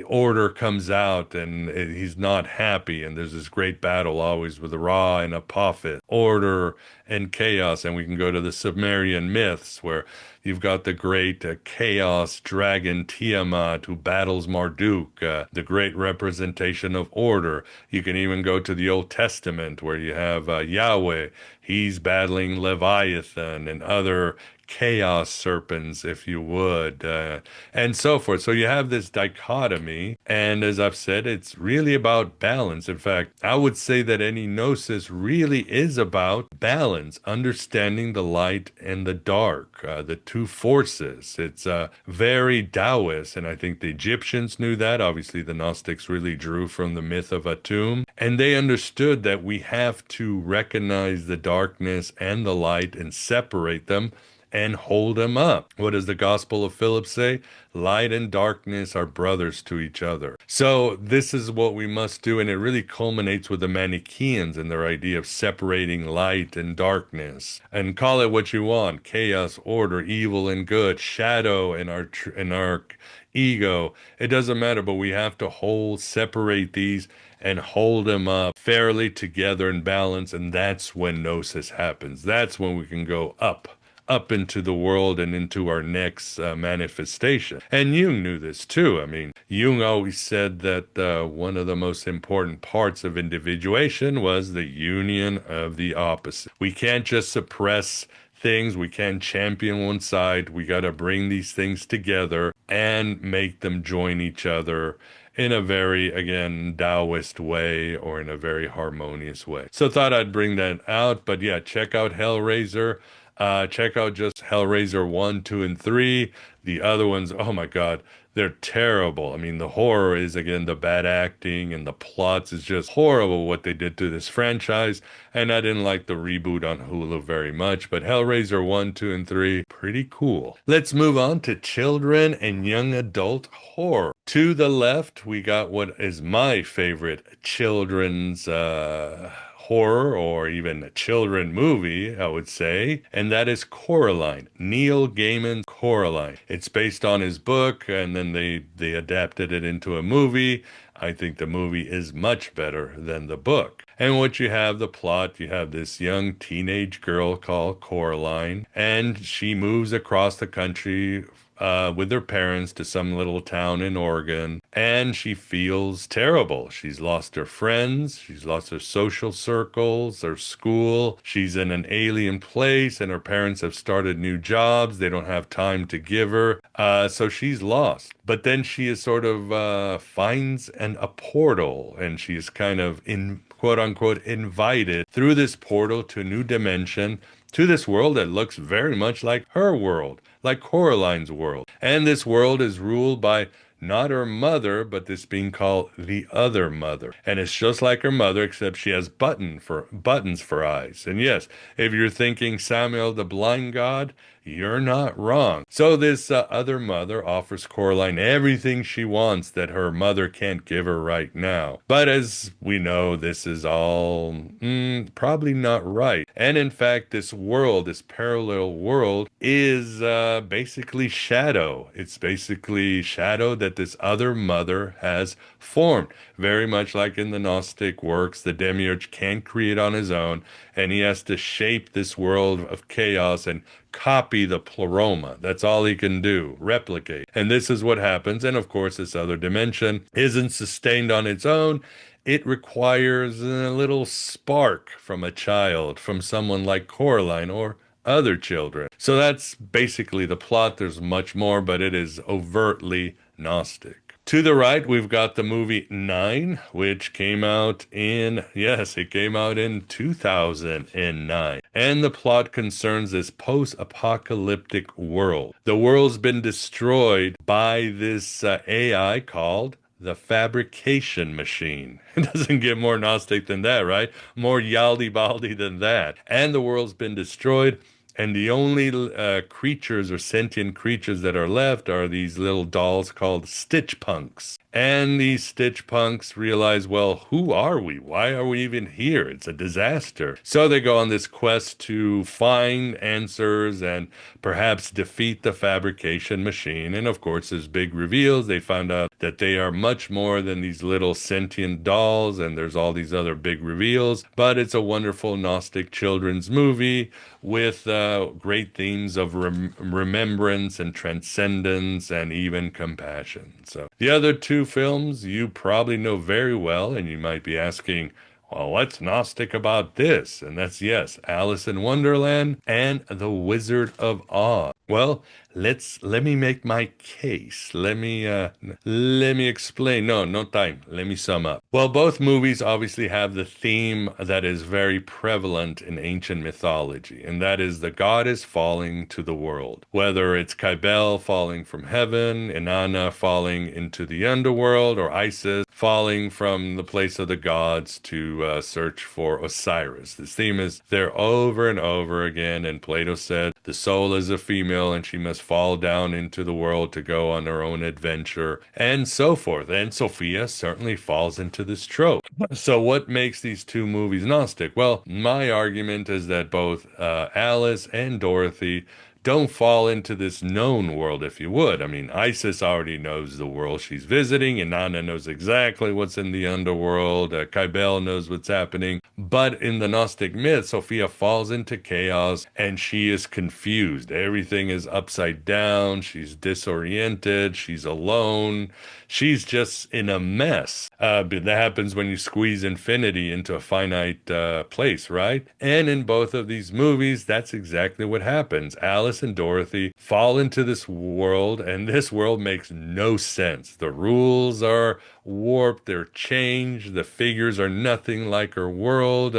Speaker 1: order comes out, and he's not happy, and there's this great battle always with Ra and Apophis, order and chaos. And we can go to the Sumerian myths, where you've got the great chaos dragon Tiamat, who battles Marduk, the great representation of order. You can even go to the Old Testament, where you have Yahweh. He's battling Leviathan and other chaos serpents, if you would, and so forth. So you have this dichotomy, and as I've said, it's really about balance. In fact, I would say that any gnosis really is about balance, understanding the light and the dark, the two forces. It's very Taoist, and I think the Egyptians knew that. Obviously, the Gnostics really drew from the myth of Atum, and they understood that we have to recognize the darkness and the light and separate them and hold them up. What does the Gospel of Philip say? Light and darkness are brothers to each other. So this is what we must do, and it really culminates with the Manichaeans and their idea of separating light and darkness. And call it what you want: chaos, order, evil and good, shadow and our ego. It doesn't matter, but we have to separate these and hold them up fairly together in balance, and that's when gnosis happens. That's when we can go up into the world and into our next manifestation. And Jung knew this too. I mean, Jung always said that one of the most important parts of individuation was the union of the opposite. We can't just suppress things. We can't champion one side. We got to bring these things together and make them join each other in a very, again, Taoist way, or in a very harmonious way. So thought I'd bring that out. But yeah, check out Hellraiser. Check out just Hellraiser 1, 2, and 3. The other ones, oh my God, they're terrible. I mean, the horror is, again, the bad acting, and the plots is just horrible what they did to this franchise. And I didn't like the reboot on Hulu very much, but Hellraiser 1, 2, and 3, pretty cool. Let's move on to children and young adult horror. To the left, we got what is my favorite children's horror, or even a children movie, I would say, and that is Coraline, Neil Gaiman's Coraline. It's based on his book, and then they adapted it into a movie. I think the movie is much better than the book. And what you have, the plot, you have this young teenage girl called Coraline, and she moves across the country with their parents to some little town in Oregon. and she feels terrible. She's lost her friends, she's lost her social circles, her school. She's in an alien place, and her parents have started new jobs. They don't have time to give her. So she's lost. But then she is sort of finds a portal, and she's kind of in quote unquote invited through this portal to a new dimension, to this world that looks very much like her world, like Coraline's world. And this world is ruled by not her mother, but this being called the other mother. And it's just like her mother, except she has buttons for eyes. And yes, if you're thinking Samuel the blind god, you're not wrong. So this other mother offers Coraline everything she wants that her mother can't give her right now. But as we know, this is all probably not right. And in fact, this world, this parallel world, is basically shadow. It's basically shadow that this other mother has formed. Very much like in the Gnostic works, the demiurge can't create on his own, and he has to shape this world of chaos and copy the pleroma. That's all he can do, replicate. And this is what happens. And of course, this other dimension isn't sustained on its own. It requires a little spark from a child, from someone like Coraline or other children. So that's basically the plot. There's much more, but it is overtly Gnostic. To the right, we've got the movie Nine, which came out in, yes, it came out in 2009. And the plot concerns this post-apocalyptic world. The world's been destroyed by this AI called the fabrication machine. It doesn't get more Gnostic than that, right? More yaldi-baldi than that. And the world's been destroyed. And the only creatures or sentient creatures that are left are these little dolls called Stitch Punks. And these Stitch Punks realize, well, who are we? Why are we even here? It's a disaster. So they go on this quest to find answers and perhaps defeat the fabrication machine. And of course, there's big reveals. They found out that they are much more than these little sentient dolls, and there's all these other big reveals. But it's a wonderful Gnostic children's movie with great themes of remembrance and transcendence and even compassion. So the other two films you probably know very well, and you might be asking, well, what's Gnostic about this? And that's, yes, Alice in Wonderland and The Wizard of Oz. Well, let me make my case. Let me explain. No time. Let me sum up. Well, both movies obviously have the theme that is very prevalent in ancient mythology, and that is the goddess falling to the world. Whether it's Cybele falling from heaven, Inanna falling into the underworld, or Isis falling from the place of the gods to search for Osiris. This theme is there over and over again, and Plato said the soul is a female and she must fall down into the world to go on her own adventure, and so forth. And Sophia certainly falls into this trope. So what makes these two movies Gnostic? Well, my argument is that both Alice and Dorothy don't fall into this known world, if you would. I mean, Isis already knows the world she's visiting, and Nana knows exactly what's in the underworld. Cybele knows what's happening. But in the Gnostic myth, Sophia falls into chaos, and she is confused. Everything is upside down. She's disoriented. She's alone. She's just in a mess. But that happens when you squeeze infinity into a finite place, right? And in both of these movies, that's exactly what happens. Alice and Dorothy fall into this world, and this world makes no sense. The rules are warped, they're changed, the figures are nothing like her world,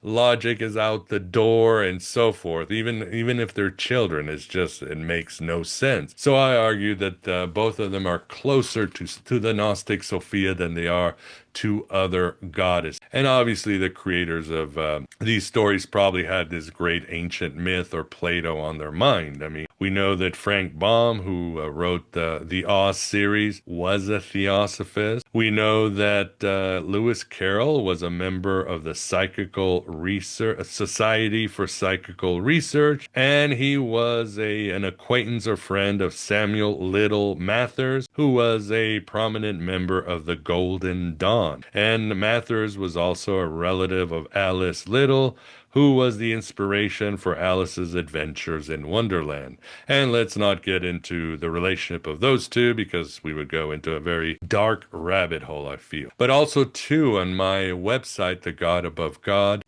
Speaker 1: logic is out the door, and so forth. Even if they're children, it makes no sense. So I argue that both of them are closer to the Gnostic Sophia than they are to other goddesses. And obviously the creators of these stories probably had this great ancient myth or Plato on their mind. I mean, we know that Frank Baum, who wrote the Oz series, was a theosophist. We know that Lewis Carroll was a member of the Psychical Research Society for Psychical Research, and he was an acquaintance or friend of Samuel Liddell Mathers, who was a prominent member of the Golden Dawn. And Mathers was also a relative of Alice Liddell, who was the inspiration for Alice's adventures in Wonderland. And let's not get into the relationship of those two because we would go into a very dark rabbit hole, I feel. But also, too, on my website, The God Above God,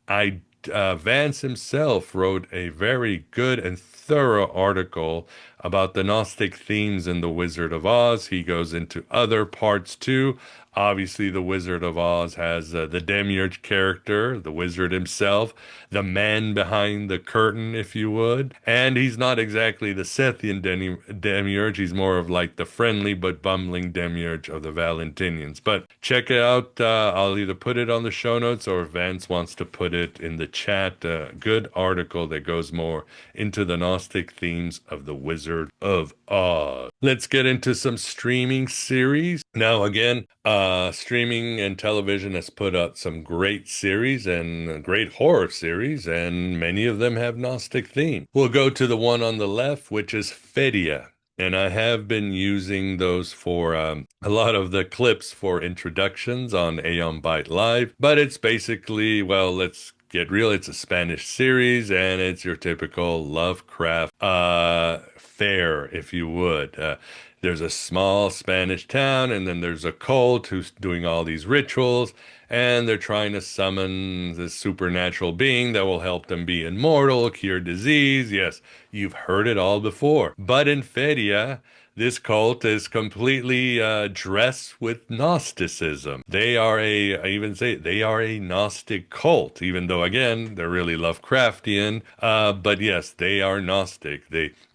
Speaker 1: Vance himself wrote a very good and thorough article about the Gnostic themes in The Wizard of Oz. He goes into other parts too. Obviously, The Wizard of Oz has the demiurge character, the wizard himself, the man behind the curtain, if you would. And he's not exactly the Sethian demiurge. He's more of like the friendly but bumbling demiurge of the Valentinians. But check it out. I'll either put it on the show notes or if Vance wants to put it in the chat. Good article that goes more into the Gnostic themes of The Wizard of Oz. Let's get into some streaming series. Now, again, streaming and television has put out some great series and great horror series, and many of them have Gnostic theme. We'll go to the one on the left, which is Fedia. And I have been using those for a lot of the clips for introductions on Aeon Byte Live. But it's basically, well, let's get real. It's a Spanish series, and it's your typical Lovecraft fare, if you would. There's a small Spanish town, and then there's a cult who's doing all these rituals, and they're trying to summon this supernatural being that will help them be immortal, cure disease. Yes, you've heard it all before. But in Feria, this cult is completely dressed with Gnosticism. I even say they are a Gnostic cult, even though, again, they're really Lovecraftian. But yes, they are Gnostic.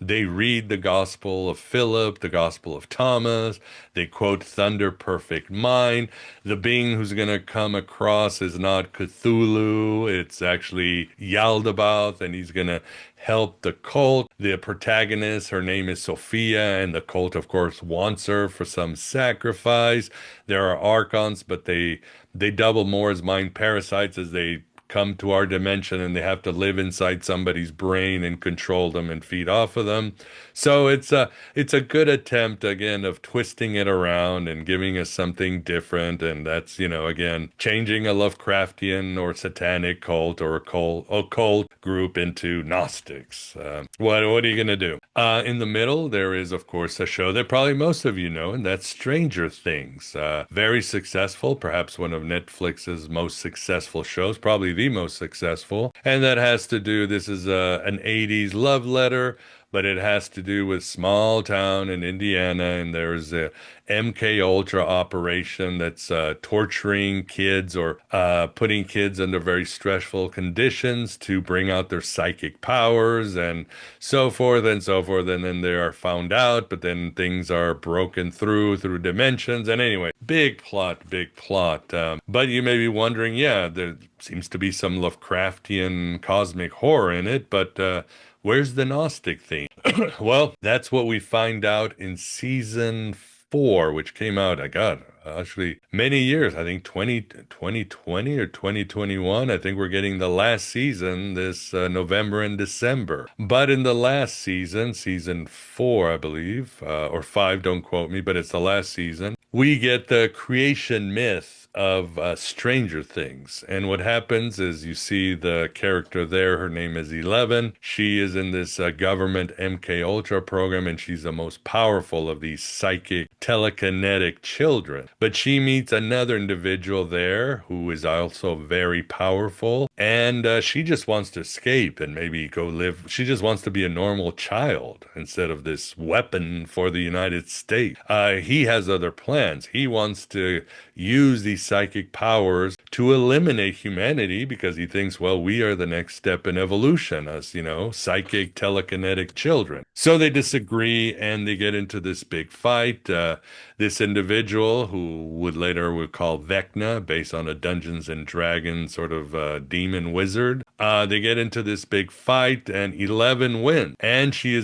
Speaker 1: They read the Gospel of Philip, the Gospel of Thomas. They quote Thunder Perfect Mind. The being who's going to come across is not Cthulhu. It's actually Yaldabaoth, and he's going to help the cult. The protagonist, her name is Sophia, and the cult, of course, wants her for some sacrifice. There are archons, but they double more as mind parasites as they come to our dimension, and they have to live inside somebody's brain and control them and feed off of them. So it's a good attempt, again, of twisting it around and giving us something different. And that's, again, changing a Lovecraftian or satanic cult or occult group into Gnostics. What are you going to do? In the middle, there is, of course, a show that probably most of you know, and that's Stranger Things. Very successful, perhaps one of Netflix's most successful shows, probably the most successful. And that has to do, this is an 80s love letter, but it has to do with small town in Indiana, and there's a MK Ultra operation that's torturing kids or putting kids under very stressful conditions to bring out their psychic powers and so forth and so forth. And then they are found out, but then things are broken through dimensions. And anyway, big plot. But you may be wondering, yeah, there seems to be some Lovecraftian cosmic horror in it, but where's the Gnostic theme? Well, that's what we find out in season 4, which came out, actually many years, I think 2020 or 2021. I think we're getting the last season this November and December. But in the last season, season 4, I believe, or 5, don't quote me, but it's the last season, we get the creation myth of Stranger Things. And what happens is you see the character there, her name is 11. She is in this government MK Ultra program, and she's the most powerful of these psychic telekinetic children. But she meets another individual there who is also very powerful, and she just wants to escape and maybe go live. She just wants to be a normal child instead of this weapon for the United States. He has other plans. He wants to use these psychic powers to eliminate humanity because he thinks, well, we are the next step in evolution as, psychic telekinetic children. So they disagree and they get into this big fight. This individual, who we'll call Vecna, based on a Dungeons and Dragons sort of demon wizard, they get into this big fight, and 11 wins. And she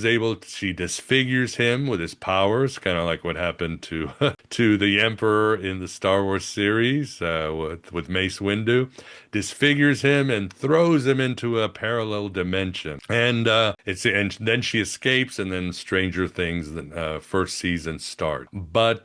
Speaker 1: disfigures him with his powers, kind of like what happened to to the Emperor in the Star Wars series with Mace Windu. Disfigures him and throws him into a parallel dimension. And then she escapes, and then Stranger Things, the first season start. But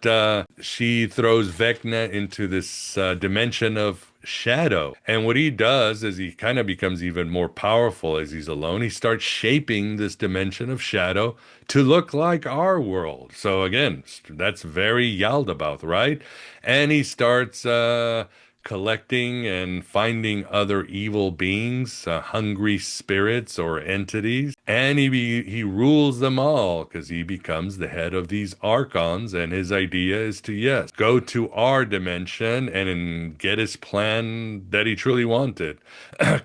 Speaker 1: she throws Vecna into this dimension of shadow. And what he does is he kind of becomes even more powerful as he's alone. He starts shaping this dimension of shadow to look like our world. So again, that's very Yaldabaoth, right? And he starts collecting and finding other evil beings, hungry spirits or entities, and he rules them all because he becomes the head of these archons. And his idea is to, yes, go to our dimension and get his plan that he truly wanted,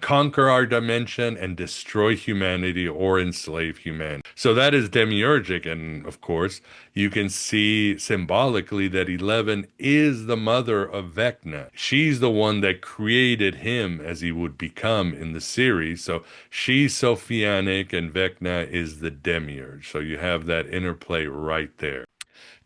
Speaker 1: conquer our dimension and destroy humanity or enslave humanity. So that is demiurgic, and of course you can see symbolically that 11 is the mother of Vecna. She's the one that created him as he would become in the series. So she's Sophianic and Vecna is the demiurge. So you have that interplay right there.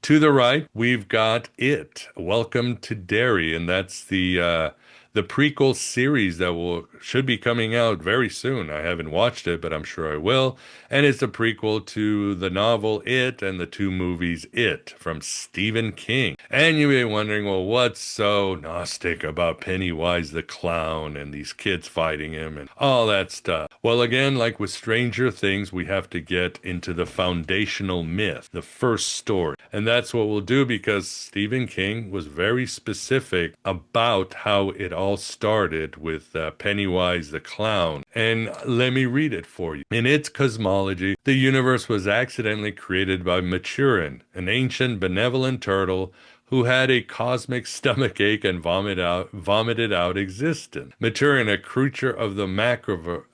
Speaker 1: To the right, we've got It, Welcome to Derry, and that's the prequel series that will should be coming out very soon. I haven't watched it, but I'm sure I will. And it's a prequel to the novel It and the two movies It from Stephen King. And you may be wondering, well, what's so Gnostic about Pennywise the clown and these kids fighting him and all that stuff? Well, again, like with Stranger Things, we have to get into the foundational myth, the first story. And that's what we'll do because Stephen King was very specific about how it all started with Pennywise the clown. And let me read it for you. In its cosmology, the universe was accidentally created by Maturin, an ancient benevolent turtle who had a cosmic stomachache and vomited out existence. Maturin, a creature of the macroverse,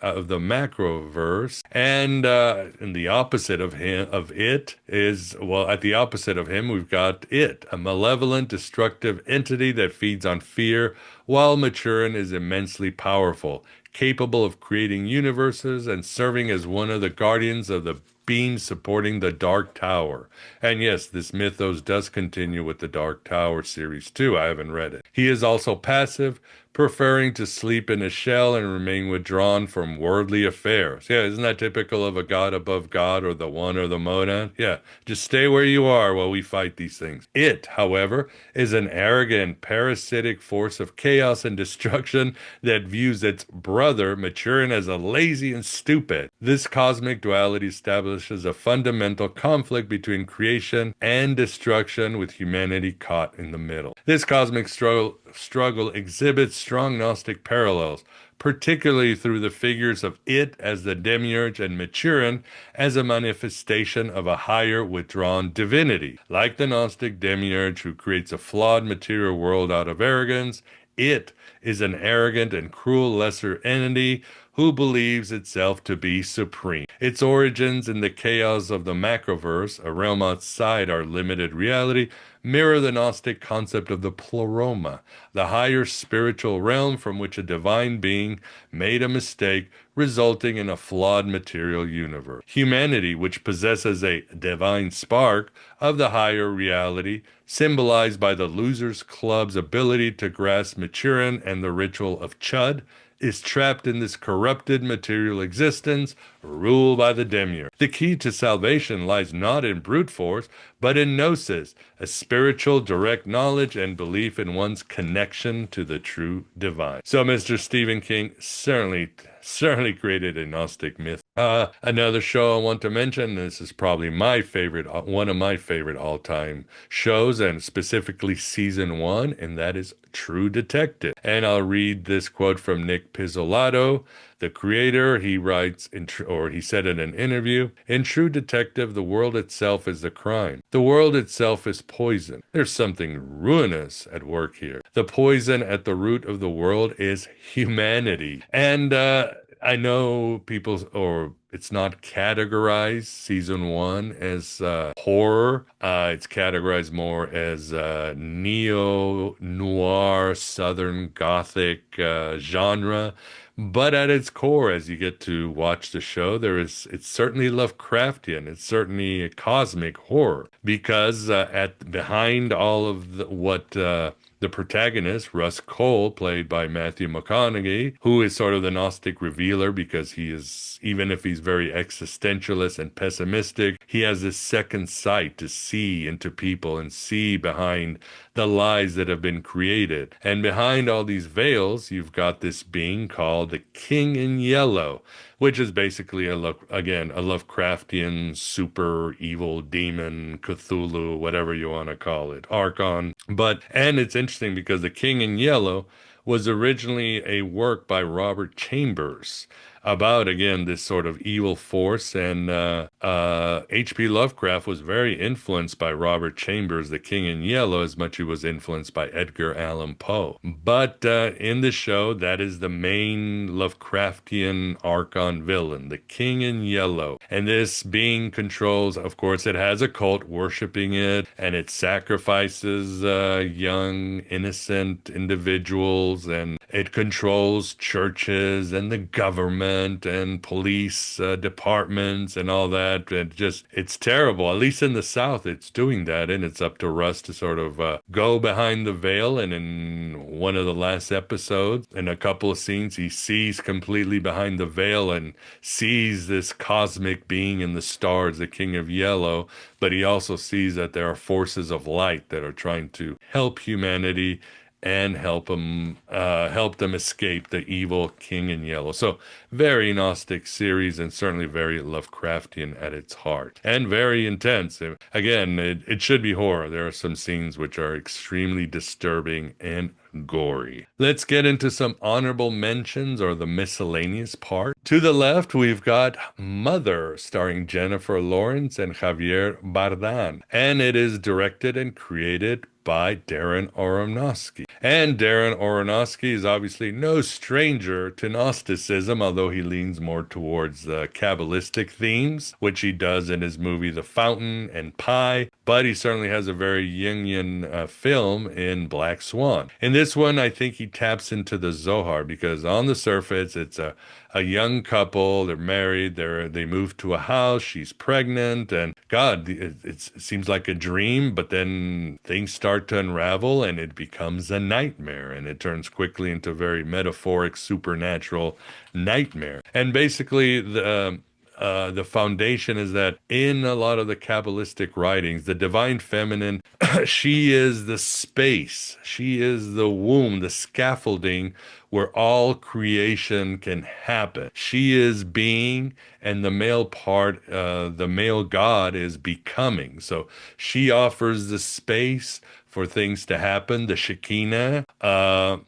Speaker 1: and the opposite of him, of it, is, well, at the opposite of him, we've got it, a malevolent, destructive entity that feeds on fear, while Maturin is immensely powerful, capable of creating universes and serving as one of the guardians of the beam supporting the Dark Tower. And yes, this mythos does continue with the Dark Tower series too. I haven't read it. He is also passive, preferring to sleep in a shell and remain withdrawn from worldly affairs. Yeah, isn't that typical of a god above God or the one or the monad? Yeah, just stay where you are while we fight these things. It, however, is an arrogant, parasitic force of chaos and destruction that views its brother, Maturin, as a lazy and stupid. This cosmic duality establishes a fundamental conflict between creation and destruction, with humanity caught in the middle. This cosmic struggle exhibits strong Gnostic parallels, particularly through the figures of It as the demiurge and Maturin as a manifestation of a higher withdrawn divinity. Like the Gnostic demiurge who creates a flawed material world out of arrogance, It is an arrogant and cruel lesser entity who believes itself to be supreme. Its origins in the chaos of the macroverse, a realm outside our limited reality, mirror the Gnostic concept of the pleroma, the higher spiritual realm from which a divine being made a mistake, resulting in a flawed material universe. Humanity, which possesses a divine spark of the higher reality, symbolized by the Losers Club's ability to grasp Maturin and the ritual of Chud, is trapped in this corrupted material existence, ruled by the demiurge. The key to salvation lies not in brute force, but in Gnosis, a spiritual direct knowledge and belief in one's connection to the true divine. So Mr. Stephen King certainly created a Gnostic myth. Another show I want to mention, this is probably my favorite, one of my favorite all-time shows, and specifically season 1, and that is True Detective. And I'll read this quote from Nick Pizzolatto, the creator. He writes, he said in an interview, "In True Detective, the world itself is the crime. The world itself is poison. There's something ruinous at work here. The poison at the root of the world is humanity." And I know people, or it's not categorized, season 1, as horror. It's categorized more as neo-noir, southern gothic genre. But at its core, as you get to watch the show, it's certainly Lovecraftian. It's certainly a cosmic horror, because behind all of what the the protagonist, Russ Cole, played by Matthew McConaughey, who is sort of the Gnostic revealer because he is, even if he's very existentialist and pessimistic, he has this second sight to see into people and see behind the lies that have been created. And behind all these veils, you've got this being called the King in Yellow, which is basically again a Lovecraftian super evil demon, Cthulhu, whatever you want to call it, Archon. And it's interesting because the King in Yellow was originally a work by Robert Chambers about, again, this sort of evil force. And H.P. Lovecraft was very influenced by Robert Chambers, The King in Yellow, as much as he was influenced by Edgar Allan Poe. But in the show, that is the main Lovecraftian Archon villain, the King in Yellow. And this being controls, of course, it has a cult worshiping it, and it sacrifices young, innocent individuals, and it controls churches and the government and police departments and all that. It's terrible. At least in the South, it's doing that, and it's up to Russ to sort of go behind the veil. And in one of the last episodes, in a couple of scenes, he sees completely behind the veil and sees this cosmic being in the stars, the King of Yellow. But he also sees that there are forces of light that are trying to help humanity and help them escape the evil King in Yellow. So very Gnostic series, and certainly very Lovecraftian at its heart, and very intense. Again, it should be horror. There are some scenes which are extremely disturbing and gory. Let's get into some honorable mentions, or the miscellaneous part. To the left, we've got Mother, starring Jennifer Lawrence and Javier Bardem, and it is directed and created by Darren Aronofsky. And Darren Aronofsky is obviously no stranger to Gnosticism, although he leans more towards the Kabbalistic themes, which he does in his movie The Fountain and Pi, but he certainly has a very Jungian film in Black Swan. In this one, I think he taps into the Zohar, because on the surface, it's a young couple, they're married, they move to a house, she's pregnant, and God, it seems like a dream, but then things start to unravel and it becomes a nightmare, and it turns quickly into a very metaphoric, supernatural nightmare. And basically, the foundation is that in a lot of the Kabbalistic writings, the divine feminine, she is the space, she is the womb, the scaffolding where all creation can happen. She is being, and the male part, the male god, is becoming. So she offers the space for things to happen, the Shekinah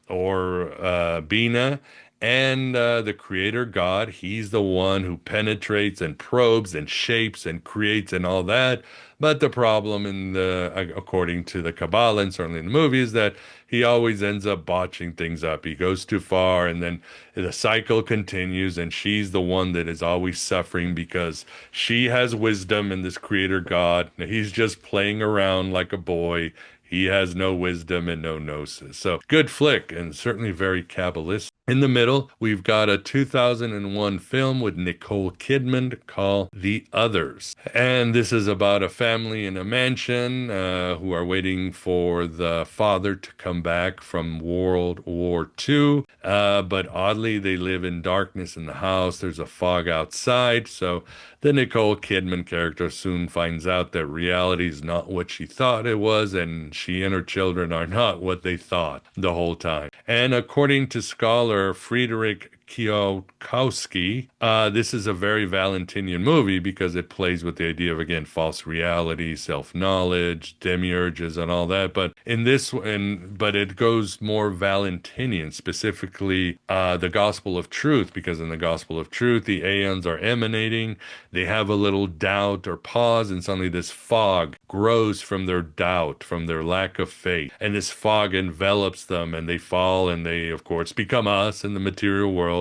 Speaker 1: or Bina. And the creator God, he's the one who penetrates and probes and shapes and creates and all that. But the problem according to the Kabbalah, and certainly in the movie, is that he always ends up botching things up. He goes too far, and then the cycle continues, and she's the one that is always suffering because she has wisdom in this creator God. He's just playing around like a boy. He has no wisdom and no gnosis. So good flick, and certainly very Kabbalistic. In the middle, we've got a 2001 film with Nicole Kidman called The Others. And this is about a family in a mansion who are waiting for the father to come back from World War II. But oddly, they live in darkness in the house. There's a fog outside. So the Nicole Kidman character soon finds out that reality is not what she thought it was, and she and her children are not what they thought the whole time. And according to scholar Friedrich Kwiatkowski, this is a very Valentinian movie because it plays with the idea of, again, false reality, self-knowledge, demiurges, and all that. But it goes more Valentinian, specifically the Gospel of Truth, because in the Gospel of Truth, the aeons are emanating. They have a little doubt or pause, and suddenly this fog grows from their doubt, from their lack of faith, and this fog envelops them, and they fall, and they, of course, become us in the material world.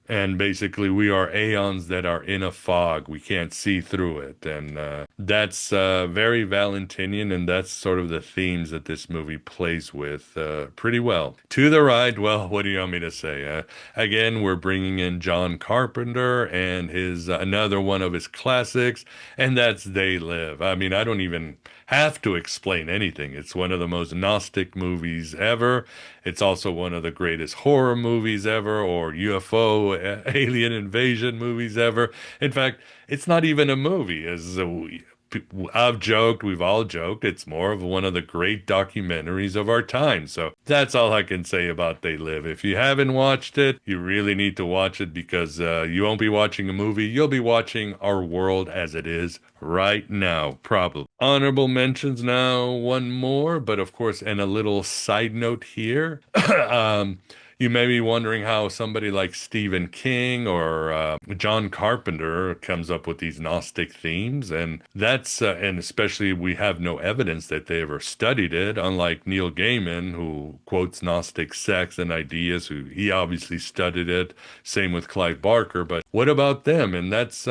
Speaker 1: And basically, we are aeons that are in a fog. We can't see through it. And that's very Valentinian, and that's sort of the themes that this movie plays with pretty well. To the right, well, what do you want me to say? Again, we're bringing in John Carpenter and his another one of his classics, and that's They Live. I mean, I don't even have to explain anything. It's one of the most Gnostic movies ever. It's also one of the greatest horror movies ever, or UFO alien invasion movies ever. In fact, it's not even a movie, I've joked, we've all joked, it's more of one of the great documentaries of our time. So that's all I can say about They Live. If you haven't watched it, you really need to watch it because you won't be watching a movie. You'll be watching our world as it is right now, probably. Honorable mentions now, one more, but of course, and a little side note here. um, you may be wondering how somebody like Stephen King or John Carpenter comes up with these Gnostic themes, and and especially we have no evidence that they ever studied it. Unlike Neil Gaiman, who quotes Gnostic sects and ideas, who he obviously studied it. Same with Clive Barker. But what about them? And that's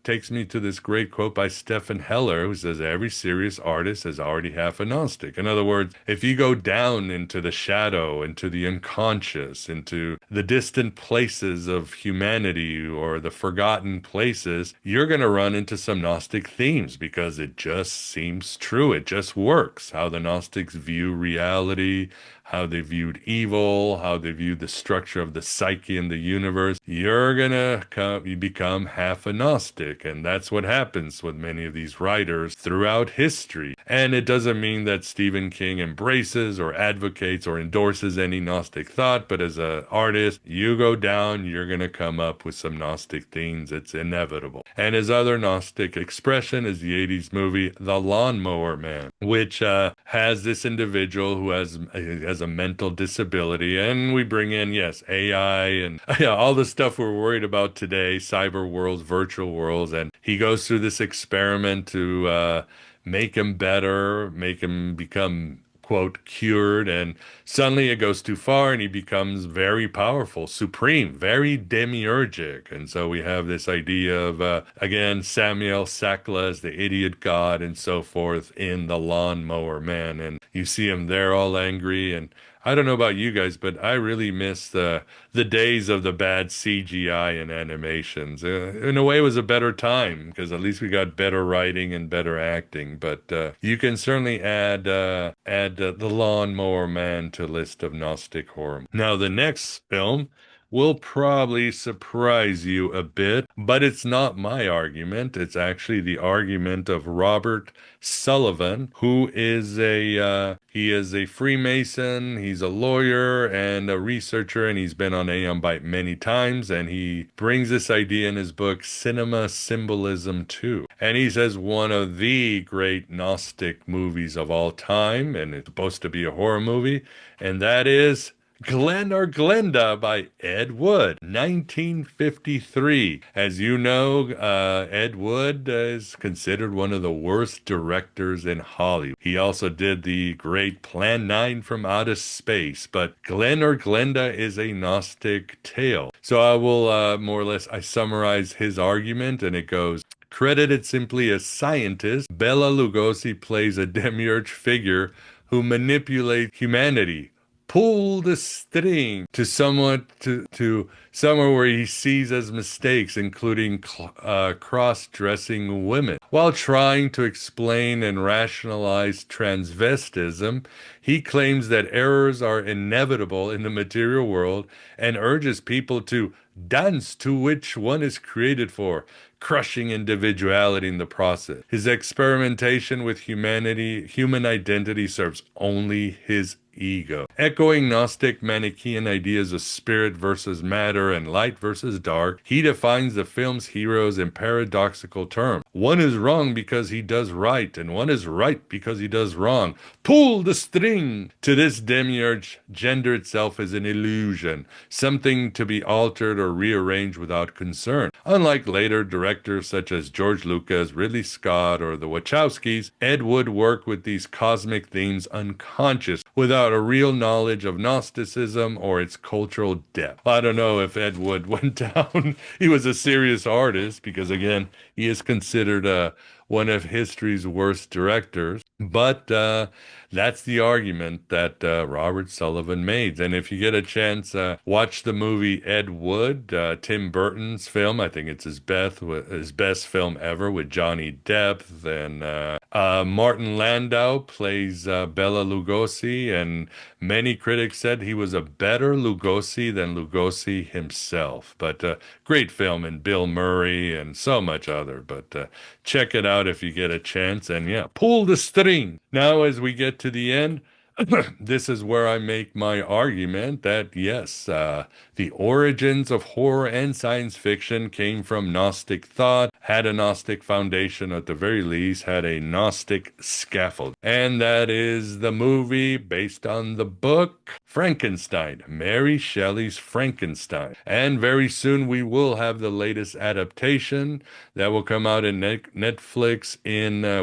Speaker 1: takes me to this great quote by Stephen Heller, who says every serious artist is already half a Gnostic. In other words, if you go down into the shadow, into the unconscious, into the distant places of humanity or the forgotten places, you're going to run into some Gnostic themes because it just seems true. It just works. How the Gnostics view reality, how they viewed evil, how they viewed the structure of the psyche and the universe. You're gonna you become half a Gnostic, and that's what happens with many of these writers throughout history. And it doesn't mean that Stephen King embraces or advocates or endorses any Gnostic thought, but as an artist, you go down, you're gonna come up with some Gnostic themes. It's inevitable. And his other Gnostic expression is the 80s movie The Lawnmower Man, which has this individual who has a mental disability, and we bring in, yes, AI and yeah, all the stuff we're worried about today, cyber worlds, virtual worlds, and he goes through this experiment to make him better, make him become quote cured, and suddenly it goes too far and he becomes very powerful, supreme, very demiurgic. And so we have this idea of again Samuel Sakla as the idiot god and so forth in The Lawnmower Man, and you see him there all angry. And I don't know about you guys, but I really miss the days of the bad CGI and animations. In a way, it was a better time because at least we got better writing and better acting. But you can certainly add The Lawnmower Man to a list of Gnostic horror. Now, the next film will probably surprise you a bit, but it's not my argument. It's actually the argument of Robert Sullivan, who is he is a Freemason, he's a lawyer and a researcher, and he's been on Aeon Byte many times, and he brings this idea in his book Cinema Symbolism 2. And he says one of the great Gnostic movies of all time, and it's supposed to be a horror movie, and that is Glen or Glenda by Ed Wood, 1953. As you know, Ed Wood is considered one of the worst directors in Hollywood. He also did the great Plan 9 from Outer Space, but Glen or Glenda is a Gnostic tale. So I will more or less, I summarize his argument, and it goes, credited simply as scientist, Bela Lugosi plays a demiurge figure who manipulates humanity, pull the string to somewhere where he sees as mistakes, including cross-dressing women. While trying to explain and rationalize transvestism, he claims that errors are inevitable in the material world and urges people to dance to which one is created for, crushing individuality in the process. His experimentation with human identity serves only his ego. Echoing Gnostic Manichaean ideas of spirit versus matter and light versus dark, he defines the film's heroes in paradoxical terms. One is wrong because he does right, and one is right because he does wrong. Pull the string! To this demiurge, gender itself is an illusion, something to be altered or rearranged without concern. Unlike later directors such as George Lucas, Ridley Scott, or the Wachowskis, Ed Wood worked with these cosmic themes unconscious, without a real knowledge of Gnosticism or its cultural depth. I don't know if Ed Wood went down. He was a serious artist because, again, he is considered one of history's worst directors. But that's the argument that Robert Sullivan made. And if you get a chance, watch the movie Ed Wood, Tim Burton's film. I think it's his best film ever, with Johnny Depp. And Martin Landau plays Bela Lugosi, and many critics said he was a better Lugosi than Lugosi himself. But great film, and Bill Murray and so much other. But check it out if you get a chance. And yeah, pull the string. Now, as we get to the end, this is where I make my argument that yes, the origins of horror and science fiction came from Gnostic thought, had a Gnostic foundation at the very least, had a Gnostic scaffold. And that is the movie based on the book Frankenstein, Mary Shelley's Frankenstein. And very soon we will have the latest adaptation that will come out in Netflix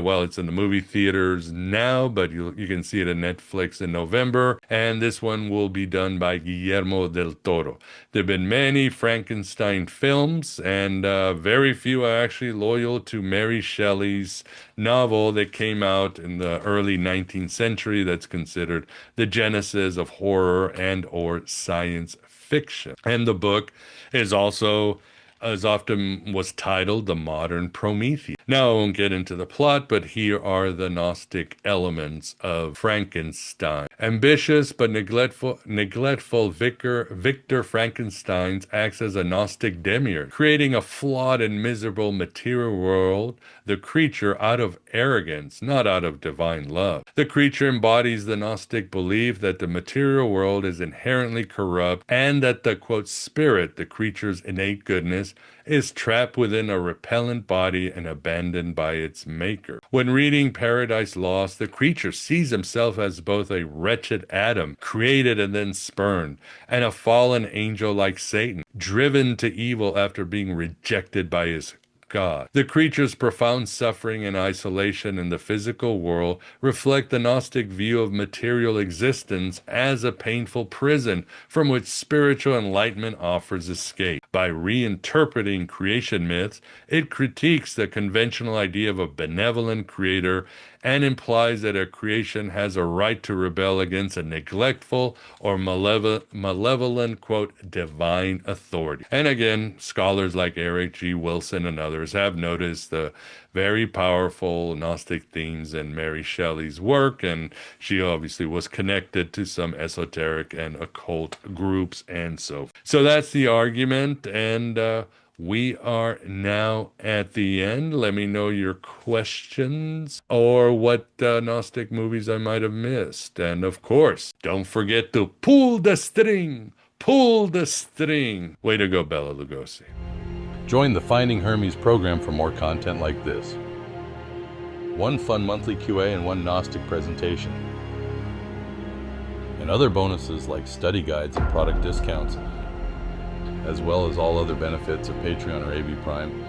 Speaker 1: well, it's in the movie theaters now, but you can see it in Netflix in November, and this one will be done by Guillermo del Toro. There have been many Frankenstein films, and very few are actually loyal to Mary Shelley's novel that came out in the early 19th century that's considered the genesis of horror and or science fiction. And the book is also, as often was titled, The Modern Prometheus. Now, I won't get into the plot, but here are the Gnostic elements of Frankenstein. Ambitious but neglectful Victor Frankenstein acts as a Gnostic demiurge, creating a flawed and miserable material world, the creature out of arrogance, not out of divine love. The creature embodies the Gnostic belief that the material world is inherently corrupt and that the, quote, spirit, the creature's innate goodness, is trapped within a repellent body and abandoned by its maker. When reading Paradise Lost, the creature sees himself as both a wretched Adam, created and then spurned, and a fallen angel like Satan, driven to evil after being rejected by his God. The creature's profound suffering and isolation in the physical world reflect the Gnostic view of material existence as a painful prison from which spiritual enlightenment offers escape. By reinterpreting creation myths, it critiques the conventional idea of a benevolent creator and implies that a creation has a right to rebel against a neglectful or malevolent, quote, divine authority. And again, scholars like Eric G. Wilson and others have noticed the very powerful Gnostic themes in Mary Shelley's work, and she obviously was connected to some esoteric and occult groups and so forth. So that's the argument, and we are now at the end. Let me know your questions or what Gnostic movies I might have missed. And of course, don't forget to pull the string. Pull the string. Way to go, Bela Lugosi.
Speaker 2: Join the Finding Hermes program for more content like this. One fun monthly QA and one Gnostic presentation. And other bonuses like study guides and product discounts, as well as all other benefits of Patreon or AV Prime,